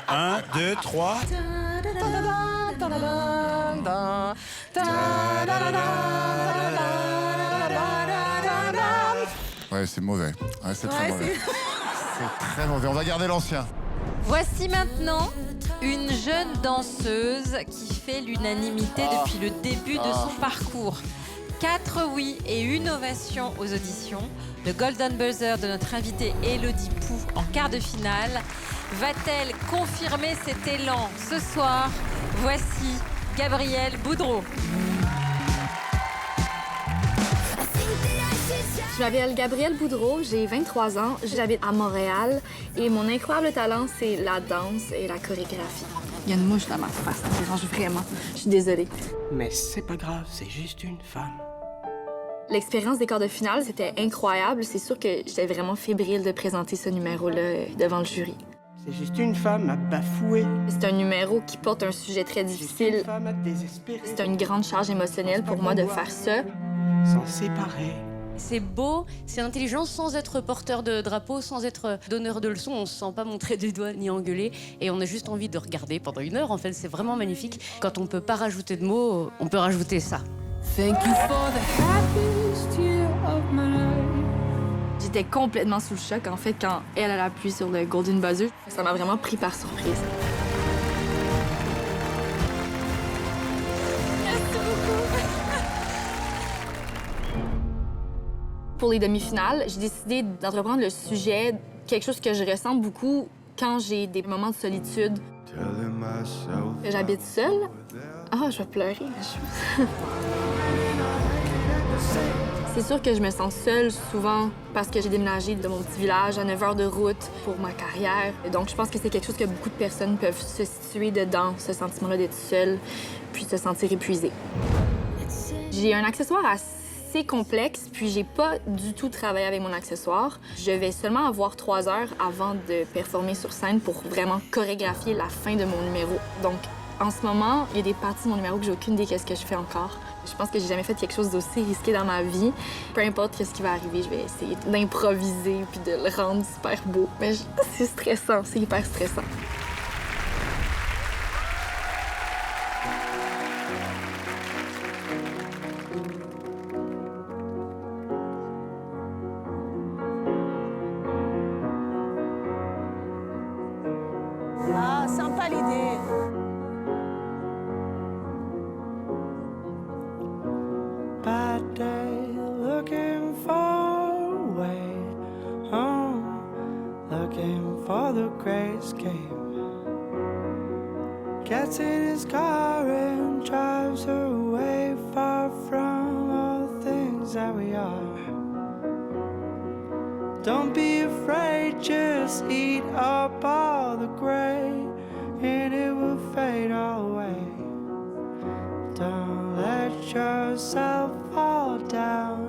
Speaker 6: 1, 2, 3.
Speaker 1: Ouais, c'est mauvais. Ouais, c'est très mauvais. C'est très mauvais. On va garder l'ancien.
Speaker 7: Voici maintenant une jeune danseuse qui fait l'unanimité depuis le début de son parcours. 4 oui et une ovation aux auditions. Le Golden Buzzer de notre invitée Élodie Pou en quart de finale. Va-t-elle confirmer cet élan ce soir? Voici Gabrielle Boudreau.
Speaker 20: Je m'appelle Gabrielle Boudreau, j'ai 23 ans, j'habite à Montréal et mon incroyable talent, c'est la danse et la chorégraphie. Il y a une mouche dans ma face, ça me dérange vraiment. Je suis désolée.
Speaker 24: Mais c'est pas grave, c'est juste une femme.
Speaker 20: L'expérience des quarts de finale, c'était incroyable. C'est sûr que j'étais vraiment fébrile de présenter ce numéro-là devant le jury.
Speaker 24: C'est juste une femme à bafouer.
Speaker 20: C'est un numéro qui porte un sujet très difficile.
Speaker 24: Une femme à désespérer.
Speaker 20: C'est une grande charge émotionnelle pour moi de faire ça.
Speaker 24: S'en séparer.
Speaker 25: C'est beau, c'est intelligent sans être porteur de drapeau, sans être donneur de leçons. On se sent pas montrer du doigt ni engueuler et on a juste envie de regarder pendant 1 heure. En fait, c'est vraiment magnifique. Quand on peut pas rajouter de mots, on peut rajouter ça.
Speaker 20: Thank you for the happiest year of my life. J'étais complètement sous le choc, en fait, quand elle a appuyé sur le Golden Buzzer. Ça m'a vraiment pris par surprise. Pour les demi-finales, j'ai décidé d'entreprendre le sujet, quelque chose que je ressens beaucoup quand j'ai des moments de solitude. J'habite seule. Ah, je vais pleurer. C'est sûr que je me sens seule souvent parce que j'ai déménagé de mon petit village à 9 heures de route pour ma carrière. Donc, je pense que c'est quelque chose que beaucoup de personnes peuvent se situer dedans, ce sentiment-là d'être seule, puis se sentir épuisée. J'ai un accessoire assez complexe, puis j'ai pas du tout travaillé avec mon accessoire. Je vais seulement avoir 3 heures avant de performer sur scène pour vraiment chorégraphier la fin de mon numéro. Donc, en ce moment, il y a des parties de mon numéro que j'ai aucune idée qu'est-ce que je fais encore. Je pense que j'ai jamais fait quelque chose d'aussi risqué dans ma vie. Peu importe ce qui va arriver, je vais essayer d'improviser puis de le rendre super beau. Mais c'est stressant, c'est hyper stressant.
Speaker 15: Ah, sympa l'idée.
Speaker 24: Bad day, looking for a way home, looking for the great escape. Gets in his car and drives away, far from all the things that we are. Don't be afraid, just eat up all the gray, and it will fade all away. Don't let yourself fall down.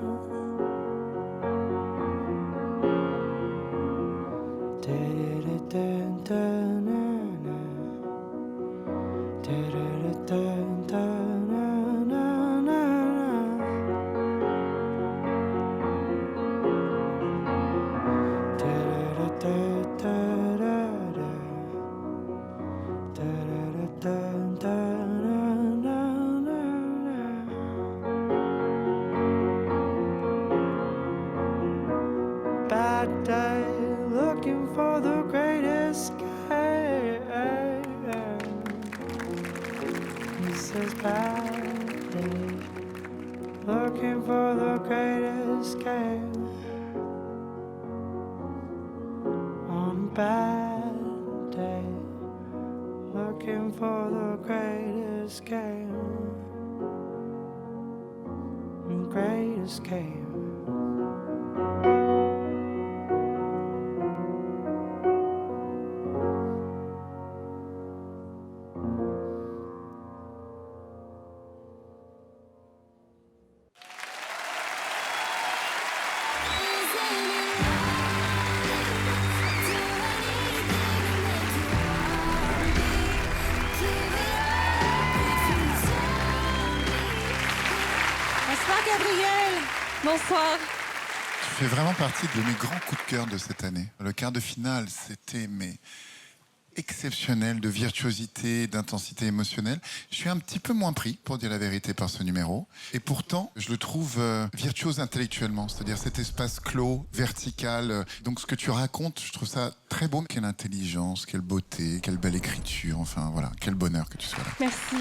Speaker 24: Bad day, looking for the great escape. He says bad day, looking for the great escape. On a bad day, looking for the great escape. Great escape.
Speaker 4: Bonsoir Gabriel.
Speaker 7: Bonsoir.
Speaker 1: Tu fais vraiment partie de mes grands coups de cœur de cette année. Le quart de finale, c'était exceptionnel de virtuosité, d'intensité émotionnelle. Je suis un petit peu moins pris, pour dire la vérité, par ce numéro. Et pourtant, je le trouve virtuose intellectuellement, c'est-à-dire cet espace clos, vertical. Donc ce que tu racontes, je trouve ça très beau. Quelle intelligence, quelle beauté, quelle belle écriture. Enfin voilà, quel bonheur que tu sois là.
Speaker 7: Merci.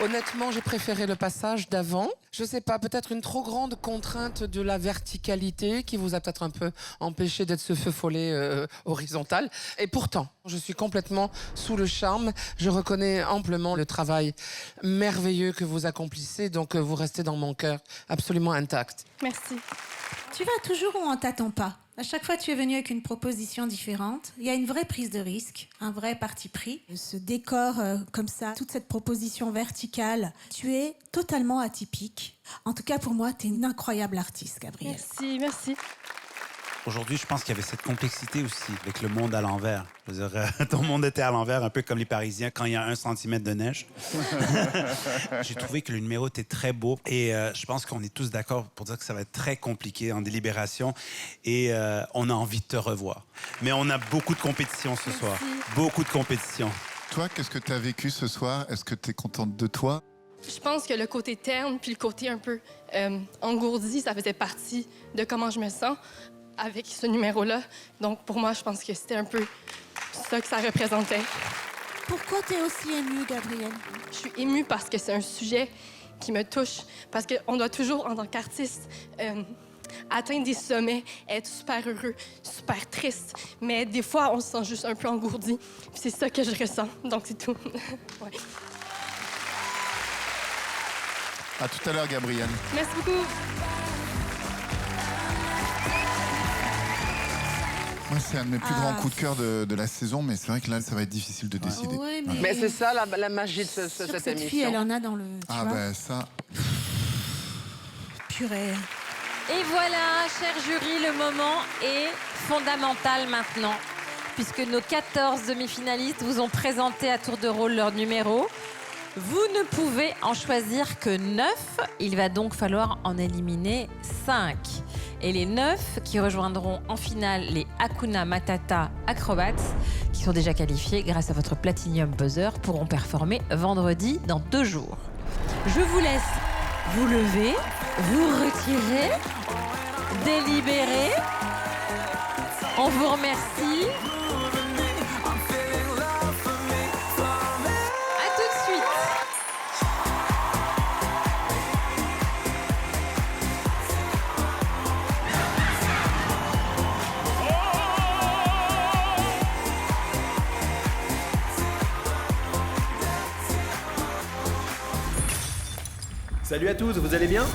Speaker 5: Honnêtement, j'ai préféré le passage d'avant. Je sais pas, peut-être une trop grande contrainte de la verticalité qui vous a peut-être un peu empêché d'être ce feu follet horizontal. Et pourtant, je suis complètement sous le charme. Je reconnais amplement le travail merveilleux que vous accomplissez. Donc, vous restez dans mon cœur absolument intact.
Speaker 7: Merci.
Speaker 4: Tu vas toujours où on t'attend pas. À chaque fois, tu es venu avec une proposition différente. Il y a une vraie prise de risque, un vrai parti pris. Ce décor comme ça, toute cette proposition verticale, tu es totalement atypique. En tout cas, pour moi, tu es une incroyable artiste, Gabrielle.
Speaker 7: Merci, merci.
Speaker 6: Aujourd'hui, je pense qu'il y avait cette complexité aussi avec le monde à l'envers. Je veux dire, ton monde était à l'envers, un peu comme les Parisiens quand il y a 1 centimètre de neige. J'ai trouvé que le numéro était très beau et je pense qu'on est tous d'accord pour dire que ça va être très compliqué en délibération et on a envie de te revoir. Mais on a beaucoup de compétition ce soir. Beaucoup de compétition.
Speaker 1: Toi, qu'est-ce que tu as vécu ce soir? Est-ce que tu es contente de toi?
Speaker 12: Je pense que le côté terne puis le côté un peu engourdi, ça faisait partie de comment je me sens avec ce numéro-là. Donc, pour moi, je pense que c'était un peu ça que ça représentait.
Speaker 4: Pourquoi tu es aussi émue, Gabrielle?
Speaker 12: Je suis émue parce que c'est un sujet qui me touche. Parce qu'on doit toujours, en tant qu'artiste, atteindre des sommets, être super heureux, super triste. Mais des fois, on se sent juste un peu engourdi. Puis c'est ça que je ressens. Donc, c'est tout. Ouais.
Speaker 1: À tout à l'heure, Gabrielle.
Speaker 12: Merci beaucoup.
Speaker 1: Moi, c'est un de mes plus grands coups de cœur de la saison, mais c'est vrai que là, ça va être difficile de décider.
Speaker 4: Ouais,
Speaker 1: Voilà.
Speaker 5: Mais c'est ça la magie de cette
Speaker 4: Cette
Speaker 5: émission.
Speaker 4: fille, elle en a dans le... tu
Speaker 1: Ah
Speaker 4: vois.
Speaker 1: ben ça...
Speaker 4: Purée.
Speaker 7: Et voilà, cher jury, le moment est fondamental maintenant, puisque nos 14 demi-finalistes vous ont présenté à tour de rôle leur numéro. Vous ne pouvez en choisir que 9. Il va donc falloir en éliminer 5. Et les 9 qui rejoindront en finale les Hakuna Matata Acrobats, qui sont déjà qualifiés grâce à votre Platinum Buzzer, pourront performer vendredi dans 2 jours. Je vous laisse vous lever, vous retirer, délibérer. On vous remercie. À tout de suite.
Speaker 16: Salut à tous, vous allez bien?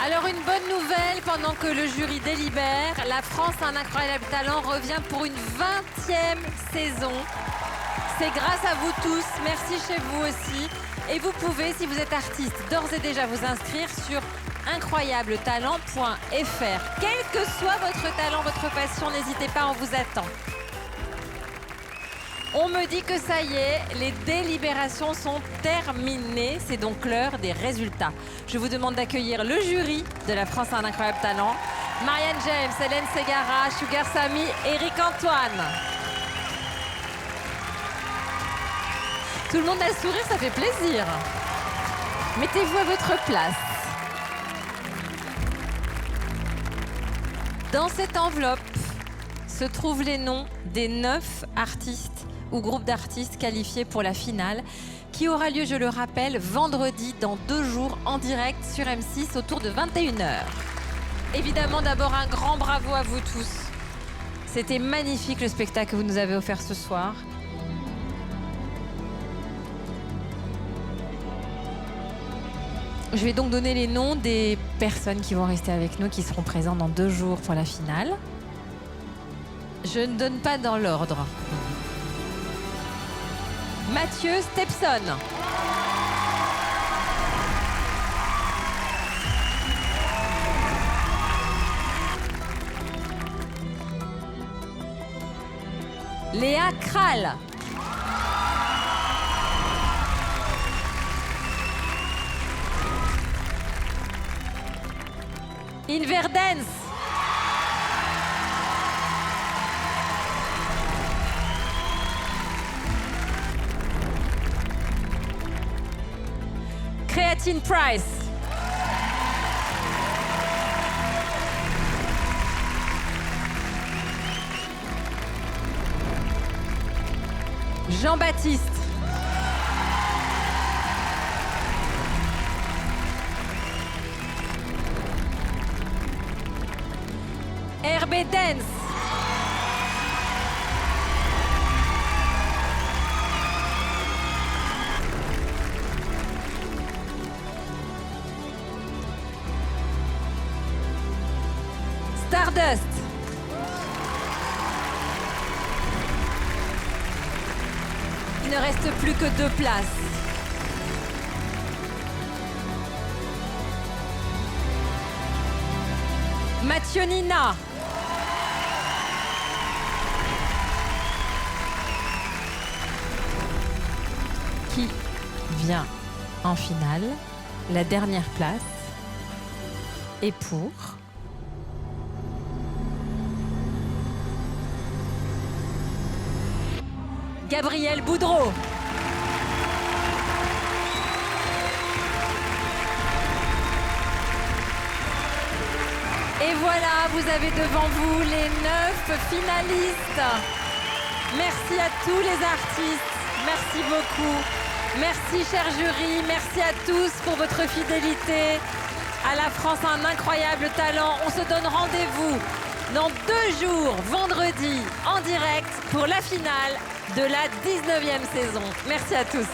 Speaker 7: Alors une bonne nouvelle, pendant que le jury délibère, la France a un incroyable talent revient pour une 20e saison. C'est grâce à vous tous, merci chez vous aussi. Et vous pouvez, si vous êtes artiste, d'ores et déjà vous inscrire sur incroyabletalent.fr. Quel que soit votre talent, votre passion, n'hésitez pas, on vous attend. On me dit que ça y est, les délibérations sont terminées. C'est donc l'heure des résultats. Je vous demande d'accueillir le jury de la France a un incroyable talent. Marianne James, Hélène Ségara, Sugar Sammy, Eric Antoine. Tout le monde a le sourire, ça fait plaisir. Mettez-vous à votre place. Dans cette enveloppe se trouvent les noms des 9 artistes ou groupes d'artistes qualifiés pour la finale, qui aura lieu, je le rappelle, vendredi dans 2 jours en direct sur M6 autour de 21h. Évidemment, d'abord un grand bravo à vous tous. C'était magnifique le spectacle que vous nous avez offert ce soir. Je vais donc donner les noms des personnes qui vont rester avec nous, qui seront présentes dans 2 jours pour la finale. Je ne donne pas dans l'ordre. Mathieu Stepson. Léa Kral. Inverdance. Creatine Price. Jean-Baptiste. RB Dance. Stardust. Il ne reste plus que 2 places. Mathieu Nina. Qui vient en finale. La dernière place est pour... Gabriel Boudreau. Et voilà, vous avez devant vous les 9 finalistes. Merci à tous les artistes. Merci beaucoup. Merci, cher jury. Merci à tous pour votre fidélité. À la France, un incroyable talent. On se donne rendez-vous dans 2 jours, vendredi, en direct, pour la finale de la 19e saison. Merci à tous.